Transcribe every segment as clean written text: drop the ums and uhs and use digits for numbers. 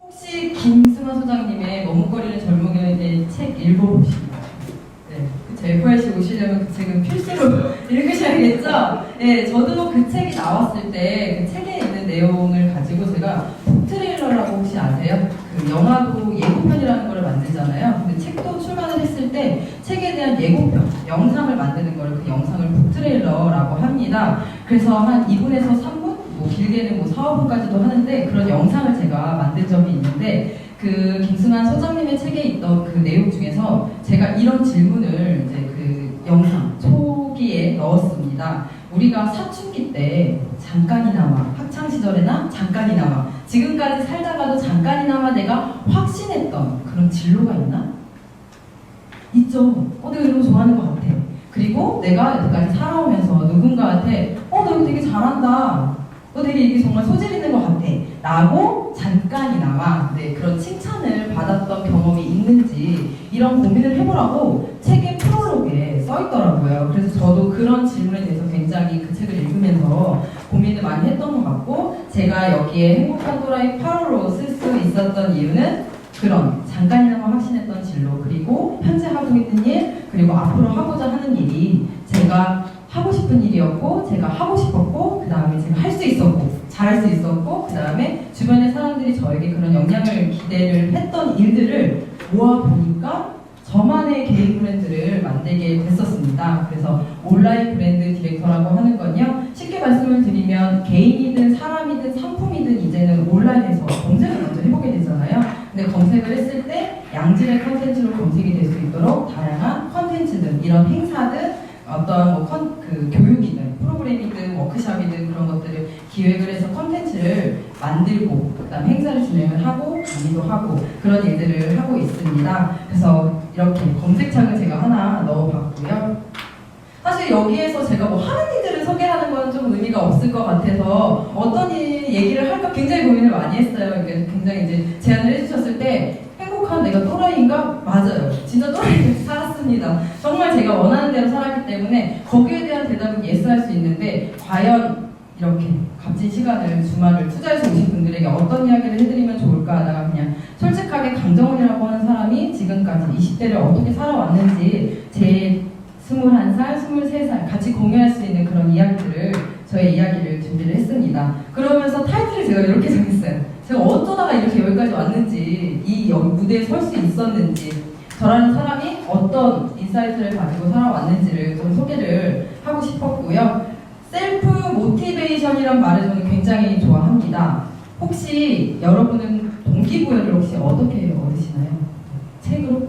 혹시 김승환 소장님의 머뭇거리는 젊은이의 책 읽어보시나요? 네, 그 FRC 오시려면 그 책은 필수로 읽으셔야겠죠? 네, 저도 그 책이 나왔을 때 그 책에 있는 내용을 가지고 제가 북트레일러라고 혹시 아세요? 그 영화도 예고편이라는 걸 만들잖아요. 근데 책도 출간을 했을 때 책에 대한 예고편, 영상을 만드는 걸 그 영상을 북트레일러라고 합니다. 그래서 한 2분에서 3분? 뭐 길게는 뭐 4, 5분까지도 하는데 그런 영상을 제가 만든 적이 있는데 그 김승환 소장님의 책에 있던 그 내용 중에서 제가 이런 질문을 이제 그 영상 초기에 넣었습니다. 우리가 사춘기 때 잠깐이나마 학창 시절에나 잠깐이나마 지금까지 살다가도 잠깐이나마 내가 확신했던 그런 진로가 있나? 있죠. 내가 이런 거 좋아하는 것 같아. 그리고 내가 여태까지 살아오면서 누군가한테 너 이거 되게 잘한다. 너 되게 이게 정말 소질 있는 것 같아. 라고 잠깐이나마 그런 칭찬을 받았던 경험이 있는지 이런 고민을 해보라고 책의 프롤로그에 써있더라고요. 그래서 저도 그런 질문에 대해서 굉장히 그 책을 읽으면서 고민을 많이 했던 것 같고 제가 여기에 행복한 또라이 8호로 쓸 수 있었던 이유는 그런 잠깐이나마 확신했던 진로 그리고 현재 하고 있는 일 그리고 앞으로 하고자 하는 일이 제가 하고 싶은 일이었고 제가 하고 싶었고 그 다음에 제가 할 수 있었고 잘할 수 있었고 그 다음에 주변의 사람들이 저에게 그런 영향을 기대를 했던 일들을 모아보니까 저만의 개인 브랜드를 만들게 됐었습니다. 그래서 온라인 브랜드 디렉터라고 하는 건요 쉽게 말씀을 드리면 개인이든 사람이든 상품이든 이제는 온라인에서 검색을 먼저 해보게 되잖아요. 근데 검색을 했을 때 양질의 컨텐츠로 검색이 될 수 있도록 다양한 컨텐츠든 이런 행사든 어떤 그 교육이든 프로그램이든 워크숍이든 그런 것들을 기획을 해서 컨텐츠를 만들고 그다음 행사를 진행을 하고 강의도 하고 그런 일들을 하고 있습니다. 그래서 이렇게 검색창을 제가 하나 넣어봤고요. 사실 여기에서 제가 뭐 하는 일들을 소개하는 건 좀 의미가 없을 것 같아서 어떤 얘기를 할까 굉장히 고민을 많이 했어요. 굉장히 이제 제안을 해주셨을 때 행복한 내가 또라이인가? 맞아요. 진짜 또라이를 살았습니다. 정말 제가 원하는 대로 살았기 때문에 거기에 대한 대답은 예스 할 수 있는데 과연 이렇게 값진 시간을 주말을 투자해서 오신 분들에게 어떤 이야기를 해드리면 좋을까 하다가 그냥 솔직하게 강정원이라고 하는 사람이 지금까지 20대를 어떻게 살아왔는지 제 21살, 23살 같이 공유할 수 있는 그런 이야기들을 저의 이야기를 준비를 했습니다. 그러면서 타이틀을 제가 이렇게 정했어요. 제가 어쩌다가 이렇게 여기까지 왔는지 이 무대에 설 수 있었는지 저라는 사람이 어떤 인사이트를 가지고 살아왔는지를 좀 소개를 하고 싶었고요. 셀프 모티베이션이란 말을 저는 굉장히 좋아합니다. 혹시 여러분은 동기부여를 혹시 어떻게 얻으시나요? 책으로?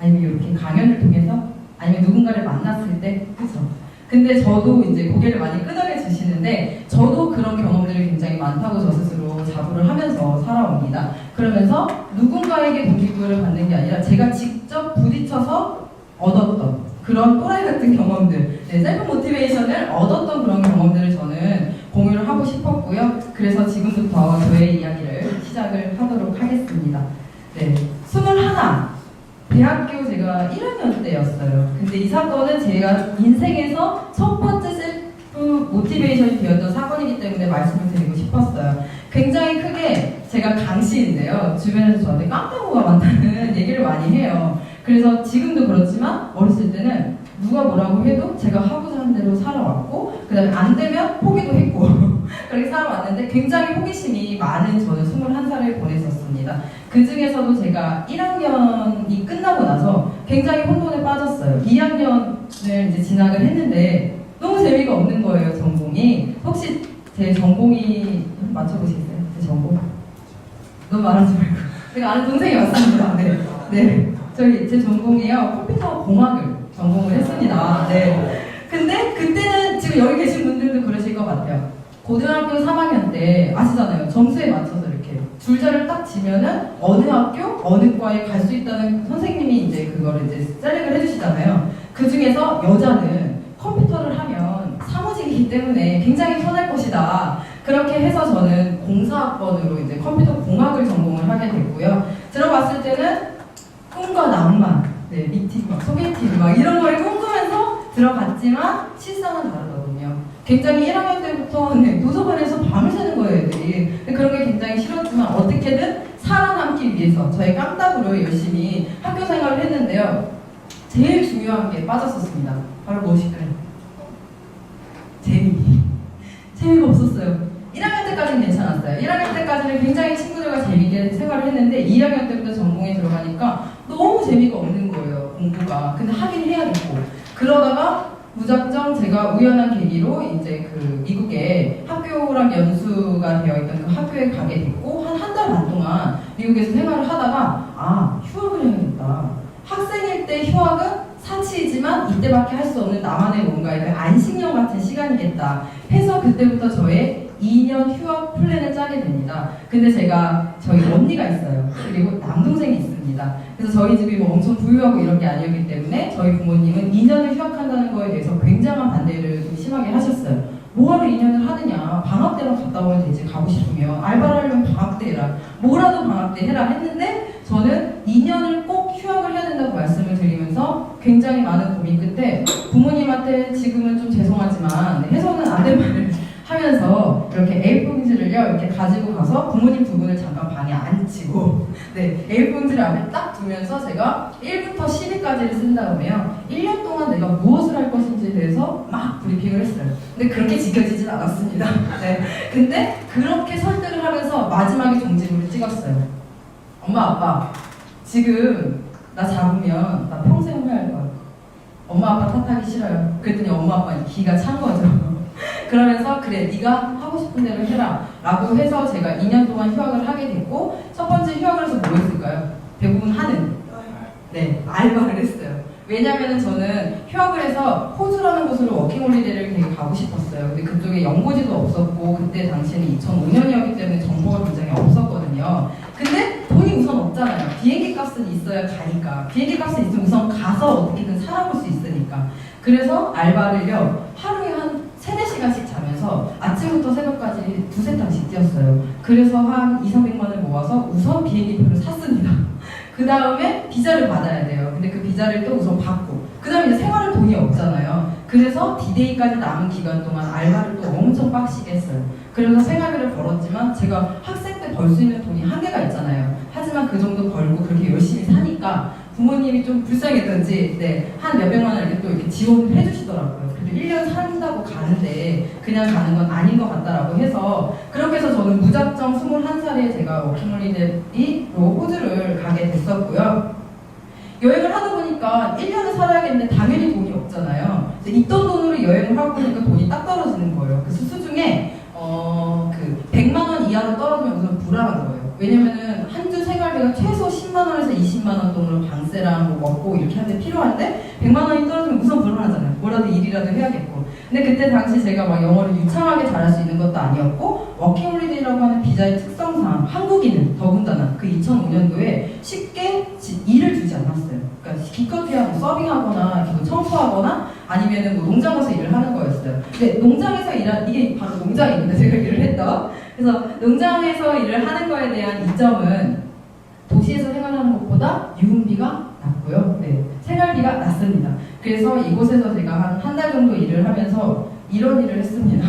아니면 이렇게 강연을 통해서? 아니면 누군가를 만났을 때? 그죠? 근데 저도 이제 고개를 많이 끄덕여 주시는데 저도 그런 경험들이 굉장히 많다고 저 스스로 자부를 하면서 살아옵니다. 그러면서 누군가에게 동기부여를 받는 게 아니라 제가 직접 부딪혀서 얻었던 그런 또라이 같은 경험들, 셀프 모티베이션을 얻었던 그런 경험들을 저는 공유를 하고 싶었고요. 그래서 지금부터 저의 이야기를 시작을 하도록 하겠습니다. 21 대학교 제가 1학년 때였어요. 근데 이 사건은 제가 인생에서 첫 번째 셀프 모티베이션이 되었던 사건이기 때문에 말씀을 드리고 싶었어요. 굉장히 크게 제가 강시인데요. 주변에서 저한테 깡패고가 많다는 얘기를 많이 해요. 그래서 지금도 그렇지만 어렸을 때는 누가 뭐라고 해도 제가 하고자 하는 대로 살아왔고 그 다음에 안 되면 포기도 했고 그렇게 살아왔는데 굉장히 호기심이 많은 저는 21살을 보냈었습니다. 그 중에서도 제가 1학년이 끝나고 나서 굉장히 혼돈에 빠졌어요. 2학년을 이제 진학을 했는데 너무 재미가 없는 거예요, 전공이. 혹시 제 전공이 맞춰보시겠어요? 제 전공? 너무 말하지 말고. 제가 아는 동생이 왔습니다. 제 전공이요. 컴퓨터 공학을 전공을 했습니다. 근데 그때는 지금 여기 계신 분들도 그러실 것 같아요. 고등학교 3학년 때 아시잖아요. 점수에 맞춰서 이렇게 줄자를 딱 지면은 어느 학교, 어느 과에 갈 수 있다는 선생님이 이제 그거를 이제 셀렉을 해주시잖아요. 그 중에서 여자는 컴퓨터를 하면 사무직이기 때문에 굉장히 편할 것이다. 그렇게 해서 저는 공사학번으로 이제 컴퓨터 공학을 전공을 하게 됐고요. 들어갔을 때는 꿈과 낭만, 미팅, 소개팅 이런 걸 꿈꾸면서 들어갔지만 실상은 다르더군요. 굉장히 1학년 때부터 도서관에서 밤을 새는 거예요, 애들이. 그런 게 굉장히 싫었지만 어떻게든 살아남기 위해서 저의 깜빡으로 열심히 학교 생활을 했는데요. 제일 중요한 게 빠졌었습니다. 바로 무엇일까요? 재미가 없었어요. 1학년 때까지는 괜찮았어요. 1학년 때까지는 굉장히 친구들과 재미있게 생활을 했는데 2학년 때부터 전공에 들어가니까 너무 재미가 없는 거예요, 공부가. 근데 하긴 해야겠고. 그러다가 무작정 제가 우연한 계기로 이제 그 미국에 학교랑 연수가 되어 있던 그 학교에 가게 됐고 한 달 반 동안 미국에서 생활을 하다가 휴학을 해야겠다. 학생일 때 휴학은 사치이지만 이때밖에 할 수 없는 나만의 뭔가의 그 안식년 같은 시간이겠다 해서 그때부터 저의 2년 휴학 플랜을 짜게 됩니다. 근데 제가 저희 언니가 있어요. 그리고 남동생이 있습니다. 그래서 저희 집이 뭐 엄청 부유하고 이런 게 아니었기 때문에 저희 부모님은 2년을 휴학한다는 거에 대해서 굉장한 반대를 좀 심하게 하셨어요. 뭐하러 2년을 하느냐, 방학 때만 갔다 오면 되지. 가고 싶으면 알바를 하려면 방학 때 해라, 뭐라도 방학 때 해라 했는데 저는 2년을 꼭 휴학을 해야 된다고 말씀을 드리면서 굉장히 많은 고민 끝에 부모님한테 지금은 좀 죄송하지만 해서는 안 될 말을 하면서 이렇게 A4용지를요 이렇게 가지고 가서 부모님 두 분을 잠깐 방에 앉히고 A4용지를 앞에 딱 두면서 제가 1부터 10위까지를 쓴 다음에요 1년 동안 내가 무엇을 할 것인지에 대해서 막 브리핑을 했어요. 근데 그렇게 지켜지진 않았습니다. 근데 그렇게 설득을 하면서 마지막에 종지부를 찍었어요. 엄마 아빠 지금 나 잡으면 나 평생 후회할 거야. 엄마 아빠 탓하기 싫어요. 그랬더니 엄마 아빠 기가 찬 거죠. 그러면서 그래 네가 하고 싶은 대로 해라 라고 해서 제가 2년 동안 휴학을 하게 됐고 첫 번째 휴학을 해서 뭐 했을까요? 대부분 하는 알바를 했어요. 왜냐면은 저는 휴학을 해서 호주라는 곳으로 워킹홀리데이를 되게 가고 싶었어요. 근데 그쪽에 연고지도 없었고 그때 당시에는 2005년이었기 때문에 정보가 굉장히 없었거든요. 근데 돈이 우선 없잖아요. 비행기 값은 있어야 가니까. 비행기 값은 있으면 우선 가서 어떻게든 살아볼 수 있으니까. 그래서 알바를요 하루에 한 3-4시간씩 자면서 아침부터 새벽까지 두세 탕씩 뛰었어요. 그래서 한 200~300만 원을 모아서 우선 비행기표를 샀습니다. 그 다음에 비자를 받아야 돼요. 근데 그 비자를 또 우선 받고 그 다음에 이제 생활할 돈이 없잖아요. 그래서 D-Day까지 남은 기간 동안 알바를 또 엄청 빡시게 했어요. 그래서 생활비를 벌었지만 제가 학생 때 벌 수 있는 돈이 한계가 있잖아요. 하지만 그 정도 벌고 그렇게 열심히 사니까 부모님이 좀 불쌍했던지 한 몇백만 원 이렇게 또 이렇게 지원을 해주시더라고요. 그래도 1년 산다고 가는데 그냥 가는 건 아닌 것 같다라고 해서 그렇게 해서 저는 무작정 21살에 제가 워킹홀리데이로 호주를 가게 됐었고요. 여행을 하다 보니까 1년을 살아야겠는데 당연히 돈이 없잖아요. 있던 돈으로 여행을 하고 보니까 돈이 딱 떨어지는 거예요. 그래서 수중에 그 100만 원 이하로 떨어지면 우선 불안한 거예요. 왜냐면은 한 주 생활비가 최소 10만 원에서 20만 원 돈으로 방세랑 뭐 먹고 이렇게 하는데 필요한데 100만 원이 떨어지면 우선 불안하잖아요. 뭐라도 일이라도 해야겠고. 근데 그때 당시 제가 막 영어를 유창하게 잘할 수 있는 것도 아니었고 워킹홀리데이라고 하는 비자의 특성상 한국인은 더군다나 그 2005년도에 쉽게 일을 주지 않았어요. 그러니까 기껏해야 뭐 서빙하거나 뭐 청소하거나 아니면은 뭐 농장 가서 일을 하는 거였어요. 근데 농장에서 일한 이게 바로 농장입니다. 제가 일을 했던. 그래서 농장에서 일을 하는 거에 대한 이점은 도시에서 생활하는 것보다 유흥비가 낮고요. 생활비가 낮습니다. 그래서 이곳에서 제가 한 달 정도 일을 하면서 이런 일을 했습니다.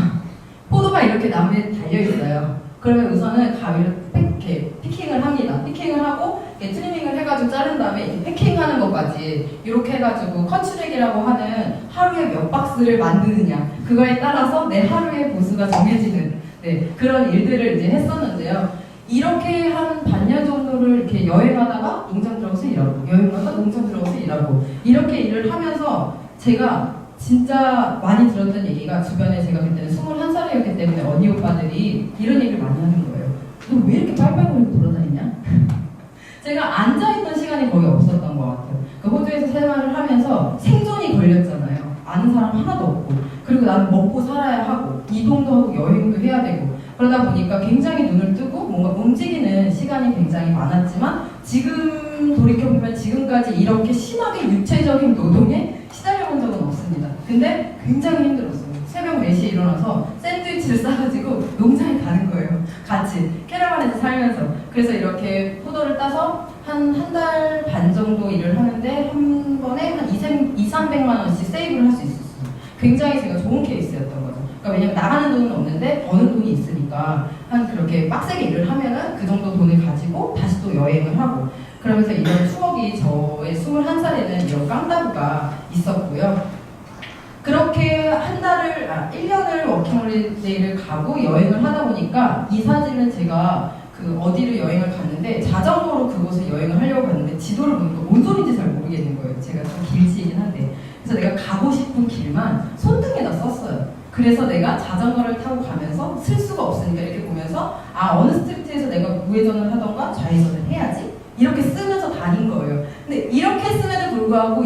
포도가 이렇게 나무에 달려있어요. 그러면 우선은 가위로 이렇게 피킹을 합니다. 피킹을 하고 트리밍을 해가지고 자른 다음에 패킹하는 것까지 이렇게 해가지고 컷추렉이라고 하는 하루에 몇 박스를 만드느냐 그거에 따라서 내 하루의 보수가 정해지는 그런 일들을 이제 했었는데요. 이렇게 한 반년 정도를 이렇게 여행하다가 농장 들어가서 일하고 여행하다가 농장 들어가서 일하고 이렇게 일을 하면서 제가 진짜 많이 들었던 얘기가 주변에 제가 그때는 21살이었기 때문에 언니 오빠들이 이런 얘기를 많이 하는 거예요. 너 왜 이렇게 빨빨거리고 돌아다니냐? 제가 앉아있던 시간이 거의 없었던 것 같아요. 그러니까 호주에서 생활을 하면서 생존이 걸렸잖아요. 아는 사람 하나도 없고 그리고 나는 먹고 살아야 하고 이동도 하고 여행도 해야 되고 그러다 보니까 굉장히 눈을 뜨고 뭔가 움직이는 시간이 굉장히 많았지만 지금 돌이켜보면 지금까지 이렇게 심하게 육체적인 노동에 시달려본 적은 없습니다. 근데 굉장히 힘들었어요. 새벽 4시에 일어나서 샌드위치를 싸가지고 농장에 가는 거예요. 같이 캐러반에서 살면서. 그래서 이렇게 포도를 따서 한 달 반 정도 일을 하는데 한 번에 한 200~300만 원씩 세이브를 할 수 있었어요. 굉장히 제가 좋은 케이스였던 거죠. 그러니까 왜냐면 나가는 돈은 없는데 버는 돈이 있으니까 한 그렇게 빡세게 일을 하면은 그 정도 돈을 가지고 다니고 다시 또 여행을 하고 그러면서 이런 추억이 저의 21살에는 이런 깡다구가 있었고요. 그렇게 1년을 워킹홀리데이를 가고 여행을 하다 보니까 이 사진은 제가 그 어디를 여행을 갔는데 자전거로 그곳을 여행을 하려고 갔는데 지도를 보니까 뭔 소리인지 잘 모르겠는 거예요. 제가 좀 길치이긴 한데. 그래서 내가 가고 싶은 길만 손등에다 썼어요. 그래서 내가 자전거를 타고 가면서 쓸 수가 없으니까 이렇게 보면서 아 어느 스트리트에서 내가 우회전을 하던가 좌회전을 해야지 이렇게 쓰면서 다닌 거예요. 근데 이렇게 쓰면은 불구하고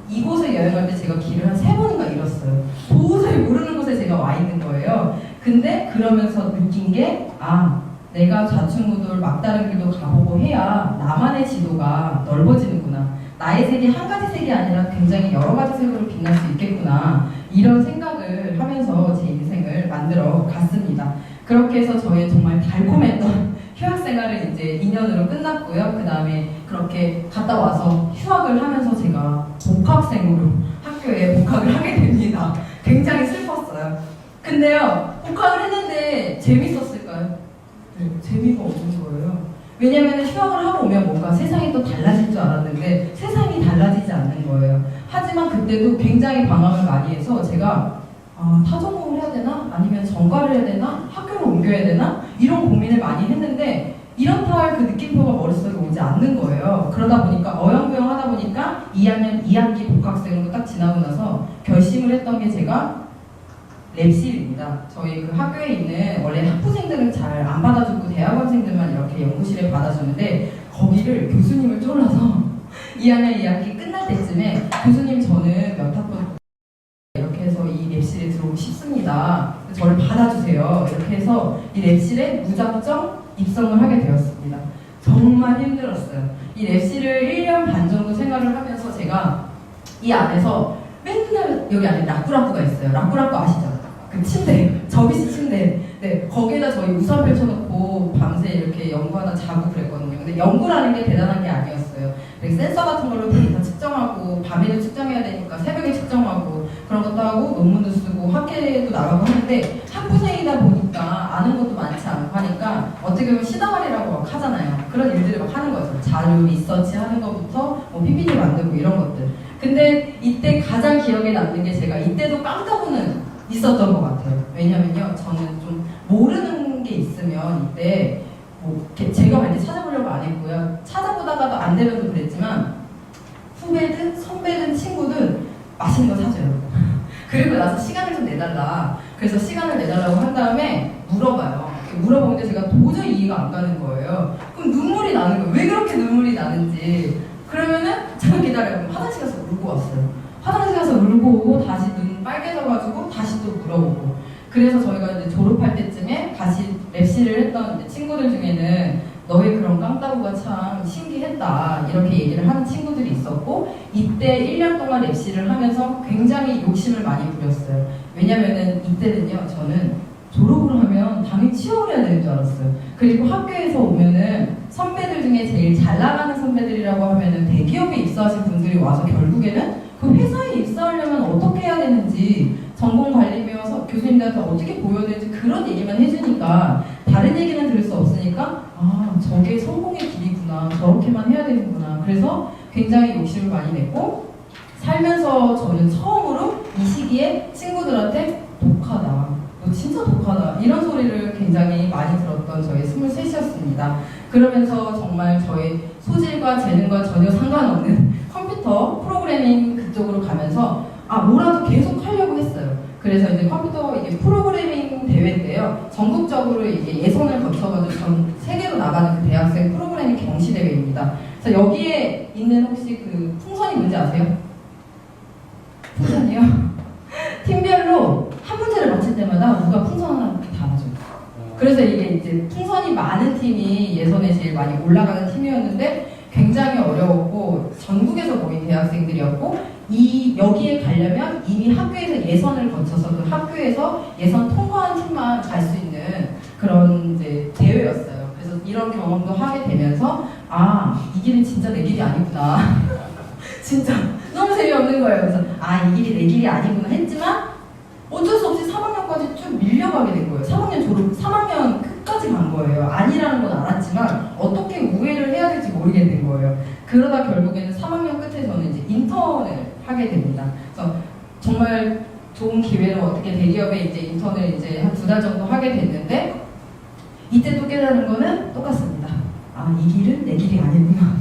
이곳을 여행할 때 제가 길을 한 3번인가 잃었어요. 도저히 모르는 곳에 제가 와 있는 거예요. 근데 그러면서 느낀 게 내가 좌충우돌 막다른 길도 가보고 해야 나만의 지도가 넓어지는구나. 나의 색이 한 가지 색이 아니라 굉장히 여러 가지 색으로 빛날 수 있겠구나. 이런 생각을 하면서 제 인생을 만들어 갔습니다. 그렇게 해서 저의 정말 달콤했던 휴학생활은 이제 2년으로 끝났고요. 그 다음에 그렇게 갔다 와서 휴학을 하면서 제가 복학생으로 학교에 복학을 하게 됩니다. 굉장히 슬펐어요. 근데요, 복학을 했는데 재밌었을까요? 네, 재미가 없는 거예요. 왜냐면 휴학을 하고 오면 뭔가 세상이 또 달라질 줄 알았는데 세상이 달라지지 않는 거예요. 하지만 그때도 굉장히 방황을 많이 해서 제가 타전공을 해야 되나? 아니면 전과를 해야 되나? 학교를 옮겨야 되나? 이런 고민을 많이 했는데 이렇다 할 그 느낌표가 머릿속에 오지 않는 거예요. 그러다 보니까 어영부영 하다 보니까 2학년 2학기 복학생으로 딱 지나고 나서 결심을 했던 게 제가 랩실입니다. 저희 그 학교에 있는 원래 학부생들은 잘 안 받아주고 대학원생들만 이렇게 연구실에 받아주는데 거기를 교수님을 쫄라서 2학년 2학기 끝날 때쯤에 교수님 저는 몇 학번 이렇게 해서 이 랩실에 들어오고 싶습니다. 저를 받아주세요. 이렇게 해서 이 랩실에 무작정 입성을 하게 되었습니다. 정말 힘들었어요. 이 랩실을 1년 반 정도 생활을 하면서 제가 이 안에서 맨날 여기 안에 라꾸라꾸가 있어요. 라꾸라꾸 아시죠? 그 침대, 접이식 침대. 네, 거기에다 저희 우산 펼쳐놓고 밤새 이렇게 연구하다 자고 그랬거든요. 근데 연구라는 게 대단한 게 아니었어요. 센서 같은 걸로 데이터 측정하고 밤에도 측정해야 되니까 새벽에 측정하고 그런 것도 하고 논문도 쓰고 학회도 나가고 하는데 학부생이다 보니까 아는 것도 많지 않고 하니까 어떻게 보면 시다발이라고 막 하잖아요. 그런 일들을 막 하는 거죠. 자료 리서치 하는 것부터 뭐 PPT 만들고 이런 것들. 근데 이때 가장 기억에 남는 게 제가 이때도 깜깜은 있었던 것 같아요. 왜냐면요, 저는 좀 모르는 게 있으면 이때 뭐 제가 많이 찾아보려고 안 했고요. 찾아보다가도 안 되면서 그랬지만 후배든 선배든 친구든 맛있는 거 사줘요. 그리고 나서 시간을 좀 내달라. 그래서 시간을 내달라고 한 다음에 물어봐요. 물어보는데 제가 도저히 이해가 안 가는 거예요. 그럼 눈물이 나는 거예요. 왜 그렇게 눈물이 나는지. 그러면은 잠깐 기다려요. 화장실 가서 울고 왔어요. 화장실 가서 울고 오고 다시 눈 빨개져가지고 다시 또 물어보고. 그래서 저희가 이제 졸업할 때쯤에 다시 랩실을 했던 이제 친구들 중에는 너의 그런 깡따구가 참 신기했다 이렇게 얘기를 하는 친구들이 있었고 이때 1년 동안 랩실을 하면서 굉장히 욕심을 많이 부렸어요. 왜냐면은 이때는요 저는 졸업을 하면 당연히 취업을 해야 되는 줄 알았어요. 그리고 학교에서 오면은 선배들 중에 제일 잘 나가는 선배들이라고 하면은 대기업에 입사하신 분들이 와서 결국에는 그 회사에 입사하려면 어떻게 해야 되는지 전공 관리 배워서 교수님들한테 어떻게 보여야 되는지 그런 얘기만 해주니까 다른 얘기는 들을 수 없으니까 저게 성공의 길이구나 저렇게만 해야 되는구나 그래서 굉장히 욕심을 많이 냈고 살면서 저는 처음으로 이 시기에 친구들한테 독하다 너 진짜 독하다 이런 소리를 굉장히 많이 들었던 저희 23이었습니다. 그러면서 정말 저의 소질과 재능과 전혀 상관없는 컴퓨터 프로그래밍 그쪽으로 가면서 뭐라도 계속 하려고 했어요. 그래서 이제 컴퓨터 이게 프로그래밍 대회인데요. 전국적으로 이게 예선을 거쳐가지고 전 세계로 나가는 그 대학생 프로그래밍 경시 대회입니다. 그래서 여기에 있는 혹시 그 풍선이 뭔지 아세요? 풍선이요? 팀별로 한 문제를 맞힐 때마다 누가 풍선 하나 이렇게 담아줘요. 그래서 이게 이제 풍선이 많은 팀이 예선에 제일 많이 올라가는 팀이었는데 굉장히 어려웠고 전국에서 모인 대학생들이었고 여기에 가려면 이미 학교에서 예선을 거쳐서 그 학교에서 예선 통과한 팀만 갈 수 있는 그런 이제 대회였어요. 그래서 이런 경험도 하게 되면서 이 길은 진짜 내 길이 아니구나. 진짜 너무 재미없는 거예요. 그래서 이 길이 내 길이 아니구나 했지만 어쩔 수 없이 3학년까지 쭉 밀려가게 된 거예요. 3학년 졸업, 3학년 끝까지 간 거예요. 아니라는 건 알았지만 어떻게 우회 모르게 된 거예요. 그러다 결국에는 3학년 끝에 저는 이제 인턴을 하게 됩니다. 그래서 정말 좋은 기회로 어떻게 대기업에 이제 인턴을 이제 한 2달 정도 하게 됐는데, 이때 또 깨달은 거는 똑같습니다. 아, 이 길은 내 길이 아니구나.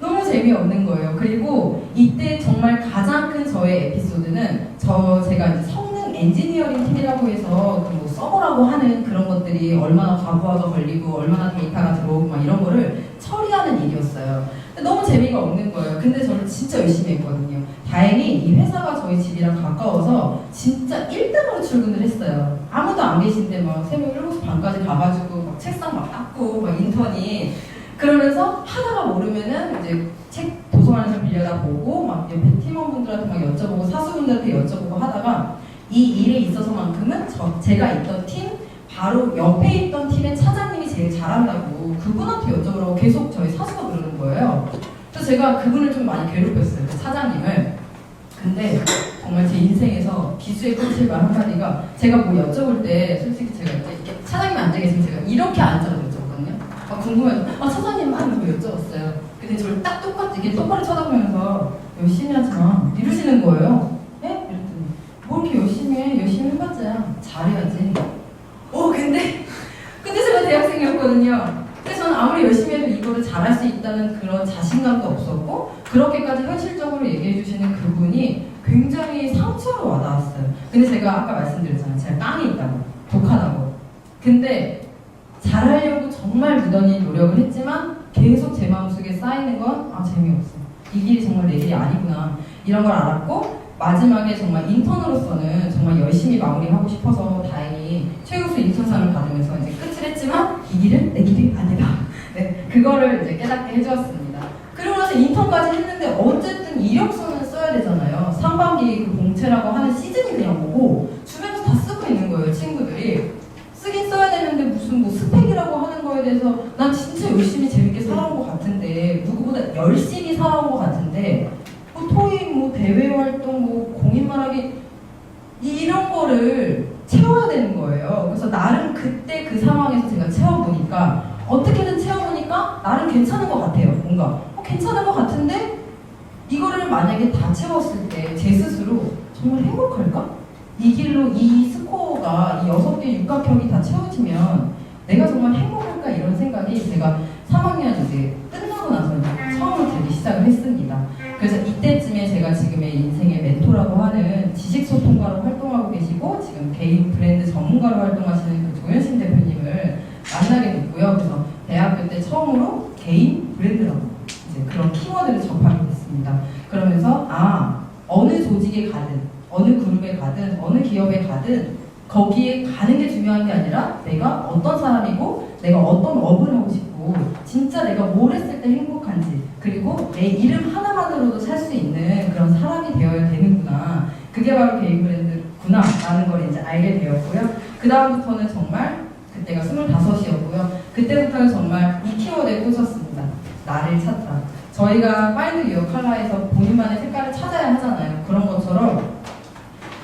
너무 재미없는 거예요. 그리고 이때 정말 가장 큰 저의 에피소드는 제가 이제 성능 엔지니어링 팀이라고 해서 그 뭐 서버라고 하는 그런 것들이 얼마나 과부하가 걸리고 얼마나 데이터가 들어오고 막 이런 거를 처리하는 일이었어요. 너무 재미가 없는 거예요. 근데 저는 진짜 열심히 했거든요. 다행히 이 회사가 저희 집이랑 가까워서 진짜 1등으로 출근을 했어요. 아무도 안 계신데 막 새벽 7시 반까지 가가지고 막 책상 막 닦고 막 인턴이 그러면서 하다가 모르면은 이제 책 도서관에서 빌려다 보고 막 옆에 팀원분들한테 막 여쭤보고 사수분들한테 여쭤보고 하다가 이 일에 있어서만큼은 제가 있던 팀 바로 옆에 있던 팀의 차장님이 제일 잘한다고 그분한테 여쭤보라고 계속 저희 사수가 그러는 거예요. 그래서 제가 그분을 좀 많이 괴롭혔어요. 그 차장님을. 근데 정말 제 인생에서 기수의 꿀팁 한마디가, 제가 뭐 여쭤볼 때 솔직히 제가 이렇게 차장님 앉아 계시면 제가 이렇게 앉아서 여쭤거든요. 막 궁금해서 차장님 막 이러고 여쭤봤어요. 근데 저를 딱 똑같이 이렇게 똑바로 쳐다보면서 열심히 하지 마 이러시는 거예요. 예? 이랬더니 뭘 이렇게 열심히 해? 열심히 해봤자 잘해야지. 근데 제가 대학생이었거든요. 그래서 저는 아무리 열심히 해도 이거를 잘할 수 있다는 그런 자신감도 없었고, 그렇게까지 현실적으로 얘기해 주시는 그분이 굉장히 상처로 와닿았어요. 근데 제가 아까 말씀드렸잖아요. 제가 깡이 있다고, 독하다고. 근데 잘하려고 정말 무던히 노력을 했지만 계속 제 마음속에 쌓이는 건 재미없어. 이 길이 정말 내 길이 아니구나. 이런 걸 알았고, 마지막에 정말 인턴으로서는 정말 열심히 마무리하고 싶어서 다행히 최우수 인턴상을 받으면서 이제 끝을 했지만 이 길은 내 길이 아니다. 네, 그거를 이제 깨닫게 해주었습니다. 그리고 나서 인턴까지 했는데 어쨌든 이력서는 써야 되잖아요. 상반기 그 공채라고 하는 시즌이 그냥 오고 주변에서 다 쓰고 있는 거예요, 친구들이. 쓰긴 써야 되는데 무슨 뭐 스펙이라고 하는 거에 대해서 난 진짜 열심히 재밌게 살아온 것 같은데, 누구보다 열심히 살아온 것 같은데, 뭐 토익, 뭐 대외 활동, 뭐 공인 말하기 이런 거를 채워야 되는 거예요. 그래서 나름 그때 그 상황에서 제가 채워보니까, 어떻게든 채워보니까 나름 괜찮은 것 같아요. 뭔가 괜찮은 것 같은데 이거를 만약에 다 채웠을 때 제 스스로 정말 행복할까? 이 길로 이 스코어가 이 6개 육각형이 다 채워지면 내가 정말 행복할까? 이런 생각이 제가 3학년 이제 끝나고 나서 처음으로 들기 시작을 했습니다. 그래서 이때쯤에 제가 지금의 인생의 멘토라고 하는 지식소통가로 활동하고 계시고 지금 개인 브랜드 전문가로 활동하시는 그 조현신 대표님을 만나게 됐고요. 그래서 대학교 때 처음으로 개인 브랜드라고 이제 그런 키워드를 접하게 됐습니다. 그러면서 어느 조직에 가든, 어느 그룹에 가든, 어느 기업에 가든 거기에 가는 게 중요한 게 아니라 내가 어떤 사람이고 내가 어떤 업을 하고 싶고 진짜 내가 뭘 했을 때 행복한지, 그리고 내 이름 하나만으로도 살 수 있는 그런 사람이 되어야 되는구나. 그게 바로 개인 브랜드구나 라는 걸 이제 알게 되었고요. 그 다음부터는 정말 그때가 25이었고요. 그때부터는 정말 이 키워드에 꽂혔습니다. 나를 찾다. 저희가 Find Your Color에서 본인만의 색깔을 찾아야 하잖아요. 그런 것처럼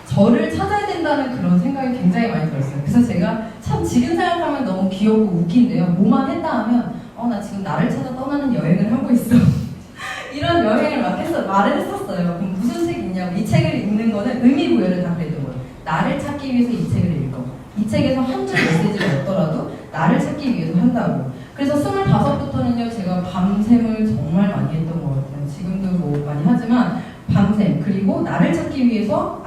저를 찾아야 된다는 그런 생각이 굉장히 많이 들었어요. 그래서 제가 참 지금 생각하면 너무 귀엽고 웃긴데요. 뭐만 했다 하면 나 지금 나를 찾아 떠나는 여행을 하고 있어. 이런 여행을 말을 했었어요. 그럼 무슨 책 읽냐고. 이 책을 읽는 거는 의미부여를 다 그랬던 거예요. 나를 찾기 위해서 이 책을 읽어. 이 책에서 한 줄 메시지를 얻더라도 나를 찾기 위해서 한다고. 그래서 25부터는요, 제가 밤샘을 정말 많이 했던 것 같아요. 지금도 뭐 많이 하지만 밤샘, 그리고 나를 찾기 위해서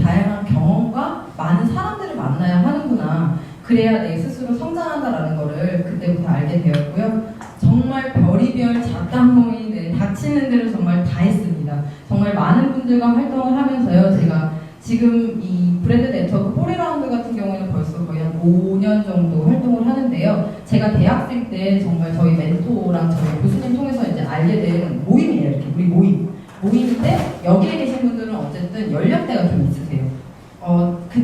다양한 경험과 많은 사람들을 만나야 하는구나. 그래야 내 스스로 성장한다라는 거를 그때부터 알게 되었고요. 정말 별의별 잡담모임, 닥치는 대로 정말 다 했습니다. 정말 많은 분들과 활동을 하면서요, 제가 지금 이 브랜드 네트워크 포리라운드 같은 경우에는 벌써 거의 한 5년 정도 활동을 하는데요. 제가 대학생 때 정말 저희 멘토랑 저희 교수님 통해서 이제 알게 된 모임이에요. 이렇게 우리 모임인데 여기에 계신 분들은 어쨌든 연령대가 좀 있으세요.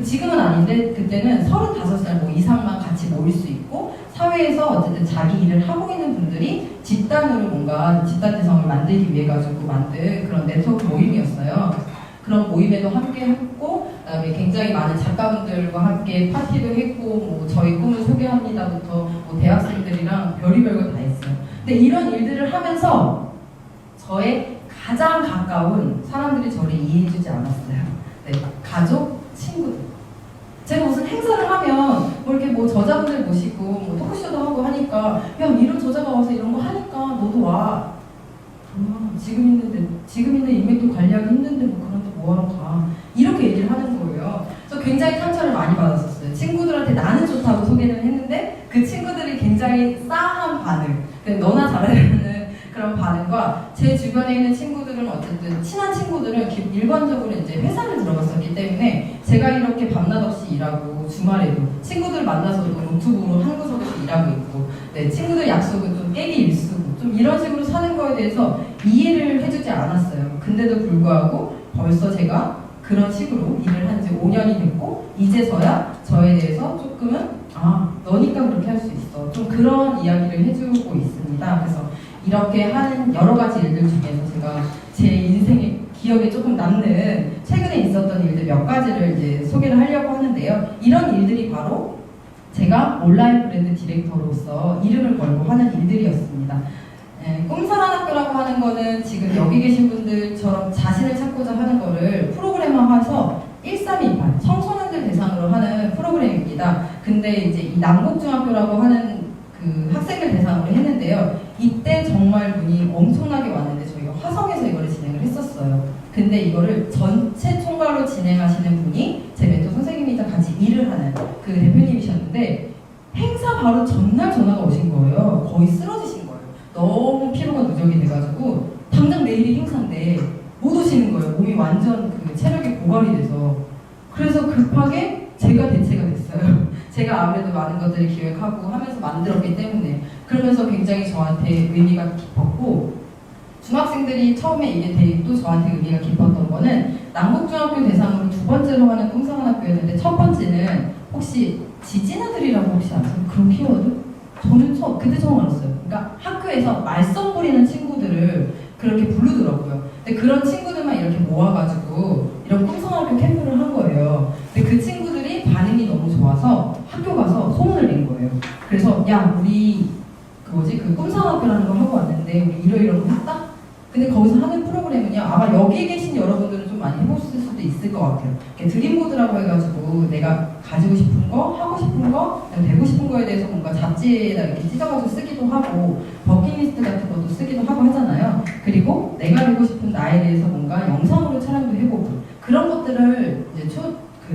지금은 아닌데 그때는 35살 뭐 이상만 같이 모일 수 있고, 사회에서 어쨌든 자기 일을 하고 있는 분들이 집단으로 뭔가 집단대성을 만들기 위해 가지고 만든 그런 네트워크 모임이었어요. 그런 모임에도 함께 했고, 그다음에 굉장히 많은 작가분들과 함께 파티도 했고, 뭐 저희 꿈을 소개합니다부터 뭐 대학생들이랑 별의별 걸 다 했어요. 근데 이런 일들을 하면서 저의 가장 가까운 사람들이 저를 이해해주지 않았어요. 네, 가족, 친구들. 제가 무슨 행사를 하면 뭐 이렇게 뭐 저자분들 모시고 뭐 토크쇼도 하고 하니까 야 이런 저자가 와서 이런 거 하니까 너도 와. 지금 있는 인맥도 관리하기 힘든데 뭐 그런데 뭐하러 가. 이렇게 얘기를 하는 거예요. 그래서 굉장히 상처를 많이 받았었어요. 친구들한테 나는 좋다고 소개를 했는데 그 친구들이 굉장히 싸한 반응, 너나 잘하려는 그런 반응과 제 주변에 있는 친구들은 어쨌든 친한 친구들은 일반적으로 이제 회사를 들어갔었기 때문에 제가 이렇게 밤낮 없이 일하고 주말에도 친구들 만나서도 노트북으로 한 구석에서 일하고 있고 네, 친구들 약속은 좀 깨기 일쑤고 좀 이런 식으로 사는 거에 대해서 이해를 해주지 않았어요. 근데도 불구하고 벌써 제가 그런 식으로 일을 한 지 5년이 됐고 이제서야 저에 대해서 조금은 너니까 그렇게 할 수 있어. 좀 그런 이야기를 해주고 있습니다. 그래서 이렇게 하는 여러 가지 일들 중에서 제가 제 인생에 기억에 조금 남는 최근에 있었던 일들 몇 가지를 이제 소개를 하려고 하는데요. 이런 일들이 바로 제가 온라인 브랜드 디렉터로서 이름을 걸고 하는 일들이었습니다. 꿈사랑학교라고 하는 거는 지금 여기 계신 분들처럼 자신을 찾고자 하는 거를 프로그램화해서 1328 청소년들 대상으로 하는 프로그램입니다. 근데 이제 이 남북중학교라고 하는 그 학생들 대상으로 했는데요. 이때 정말 분이 엄청나게 왔는데 저희가 화성에서 이거를 진행을 했었어요. 근데 이거를 전체 총괄로 진행하시는 분이 제 멘토 선생님이자 같이 일을 하는 그 대표님이셨는데 행사 바로 전날 전화가 오신 거예요. 거의 쓰러지신 거예요. 너무 피로가 누적이 돼가지고 당장 내일이 행사인데 못 오시는 거예요. 몸이 완전 그 체력이 고갈이 돼서. 그래서 급하게 제가 대체가 됐어요. 제가 아무래도 많은 것들을 기획하고 하면서 만들었기 때문에. 그러면서 굉장히 저한테 의미가 깊었고 중학생들이 처음에 이게 대입도 저한테 의미가 깊었던 거는 남북중학교 대상으로 두 번째로 하는 꿈사관학교였는데 첫 번째는 혹시 지진아들이라고 혹시 아세요? 그런 키워드? 저는 그때 처음 알았어요. 그러니까 학교에서 말썽 부리는 친구들을 그렇게 부르더라고요. 근데 그런 친구들만 이렇게 모아가지고 이런 꿈사관학교 캠프를 한 거예요. 근데 그 친구들이 반응이 너무 좋아서 학교 가서 소문을 낸 거예요. 그래서 야 우리 그 꿈사관학교라는 걸 하고 왔는데 우리 이러이러한 거 했다? 근데 거기서 하는 프로그램은요 아마 여기 계신 여러분들은 좀 많이 해보실 수도 있을 것 같아요. 드림보드라고 해가지고 내가 가지고 싶은 거, 하고 싶은 거, 되고 싶은 거에 대해서 뭔가 잡지에다 이렇게 찢어가지고 쓰기도 하고 버킷리스트 같은 것도 쓰기도 하고 하잖아요. 그리고 내가 되고 싶은 나에 대해서 뭔가 영상으로 촬영도 해보고 그런 것들을 이제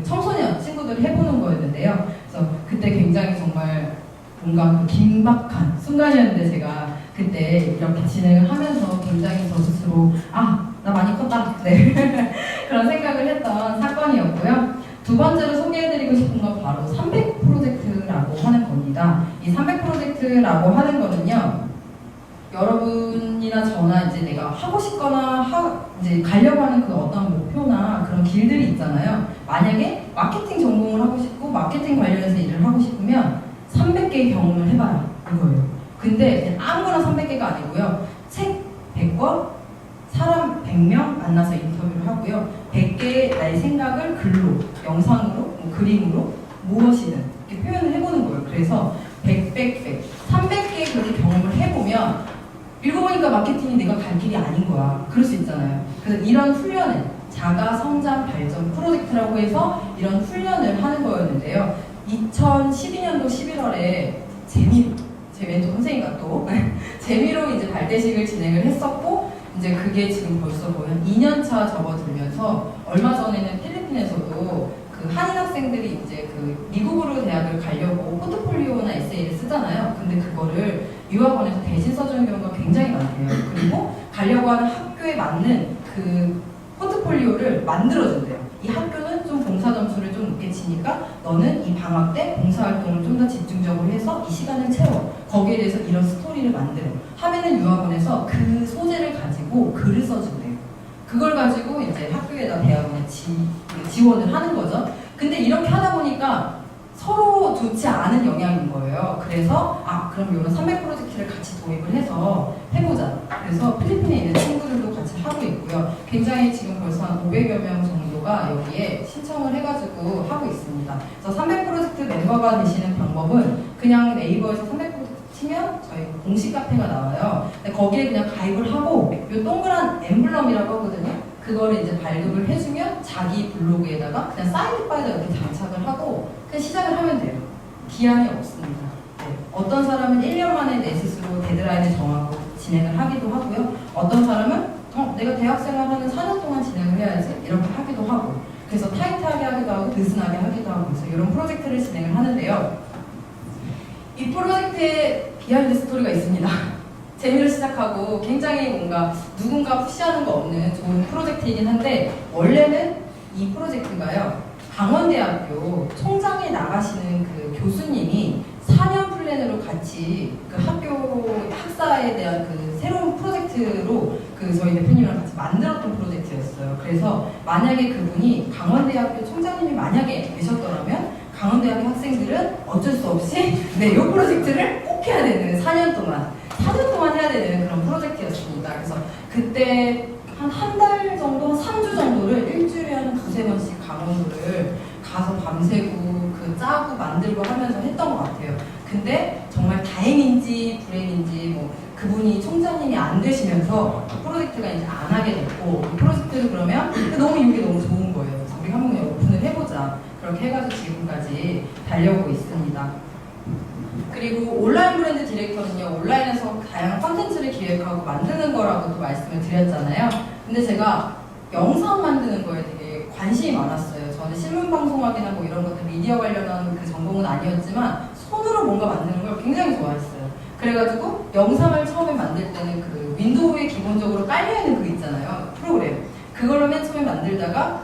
청소년 친구들이 해보는 거였는데요. 그래서 그때 굉장히 정말 뭔가 그 긴박한 순간이었는데 제가 그때 이렇게 진행을 하면서 굉장히 저 스스로 나 많이 컸다 네. 그런 생각을 했던 사건이었고요. 두 번째로 소개해드리고 싶은 건 바로 300 프로젝트라고 하는 겁니다. 이 300 프로젝트라고 하는 거는요. 여러분이나 저나 이제 내가 하고 싶거나 이제 가려고 하는 그 어떤 목표나 그런 길들이 있잖아요. 만약에 마케팅 전공을 하고 싶고 마케팅 관련해서 일을 하고 싶으면 300개의 경험을 해봐라 이거예요. 근데 아무거나 300개가 아니고요. 책 100권, 사람 100명 만나서 인터뷰를 하고요. 100개의 나의 생각을 글로, 영상으로, 뭐 그림으로 무엇이든 이렇게 표현을 해보는 거예요. 그래서 300개의 그렇게 경험을 해보면 읽어보니까 마케팅이 내가 갈 길이 아닌 거야. 그럴 수 있잖아요. 그래서 이런 훈련을 자가 성장 발전 프로젝트라고 해서 이런 훈련을 하는 거였는데요. 2012년도 11월에 제 멘토 선생님과 또 재미로 이제 발대식을 진행을 했었고 이제 그게 지금 벌써 거의 한 2년차 접어들면서 얼마 전에는 필리핀에서도 그 한인 학생들이 이제 그 미국으로 대학을 가려고 포트폴리오나 에세이를 쓰잖아요. 근데 그거를 유학원에서 대신 써주는 경우가 굉장히 많대요. 그리고 가려고 하는 학교에 맞는 그 포트폴리오를 만들어준대요. 이 학교는 좀 봉사 점수를 좀 높게 치니까 너는 이 방학 때 봉사활동을 좀 더 집중적으로 해서 이 시간을 채워. 거기에 대해서 이런 스토리를 만들어. 하면은 유학원에서 그 소재를 가지고 글을 써준대요. 그걸 가지고 이제 학교에다 대학원에 지원을 하는 거죠. 근데 이렇게 하다 보니까 서로 좋지 않은 영향인 거예요. 그래서 그럼 이런 300 프로젝트를 같이 도입을 해서 해보자. 그래서 필리핀에 있는 친구들도 같이 하고 있고요. 굉장히 지금 벌써 한 500여 명 정도가 여기에 신청을 해가지고 하고 있습니다. 그래서 300 프로젝트 멤버가 되시는 방법은 그냥 네이버에서 300 프로젝트 치면 저희 공식 카페가 나와요. 근데 거기에 그냥 가입을 하고 이 동그란 엠블럼이라고 하거든요. 그거를 이제 발급을 해주면 자기 블로그에다가 그냥 사인업바에다 이렇게 장착을 하고 그냥 시작을 하면 돼요. 기한이 없습니다. 네. 어떤 사람은 1년 만에 내 스스로 데드라인을 정하고 진행을 하기도 하고요. 어떤 사람은 내가 대학생활하는 4년 동안 진행을 해야지 이렇게 하기도 하고 그래서 타이트하게 하기도 하고 느슨하게 하기도 하고 그래서 이런 프로젝트를 진행을 하는데요. 이 프로젝트에 비하인드 스토리가 있습니다. 재미로 시작하고 굉장히 뭔가 누군가 푸시하는 거 없는 좋은 프로젝트이긴 한데 원래는 이 프로젝트가요. 강원대학교 총장에 나가시는 그 교수님이 4년 플랜으로 같이 그 학교 학사에 대한 그 새로운 프로젝트로 그 저희 대표님이랑 같이 만들었던 프로젝트였어요. 그래서 만약에 그분이 강원대학교 총장님이 만약에 계셨더라면 강원대학교 학생들은 어쩔 수 없이 네, 이 프로젝트를 꼭 해야 되는 4년 동안 해야 되는 그런 프로젝트였습니다. 그래서 그때 한 달 정도, 한 3주 정도를 일주일에 한 두세 번씩 강원도를 가서 밤새고 그 짜고 만들고 하면서 했던 것 같아요. 근데 정말 다행인지 불행인지 뭐 그분이 총장님이 안 되시면서 프로젝트가 이제 안 하게 됐고 프로젝트를 그러면 너무 이게 너무 좋은 거예요. 그래서 우리 한번 그냥 오픈을 해보자. 그렇게 해가지고 지금까지 달려오고 있습니다. 그리고 온라인 브랜드 디렉터는요, 온라인에서 다양한 컨텐츠를 기획하고 만드는 거라고도 말씀을 드렸잖아요. 근데 제가 영상 만드는 거에 되게 관심이 많았어요. 저는 신문방송학이나 뭐 이런 것들 미디어 관련한 그 전공은 아니었지만 손으로 뭔가 만드는 걸 굉장히 좋아했어요. 그래가지고 영상을 처음에 만들 때는 그 윈도우에 기본적으로 깔려있는 그 있잖아요. 프로그램. 그걸로 맨 처음에 만들다가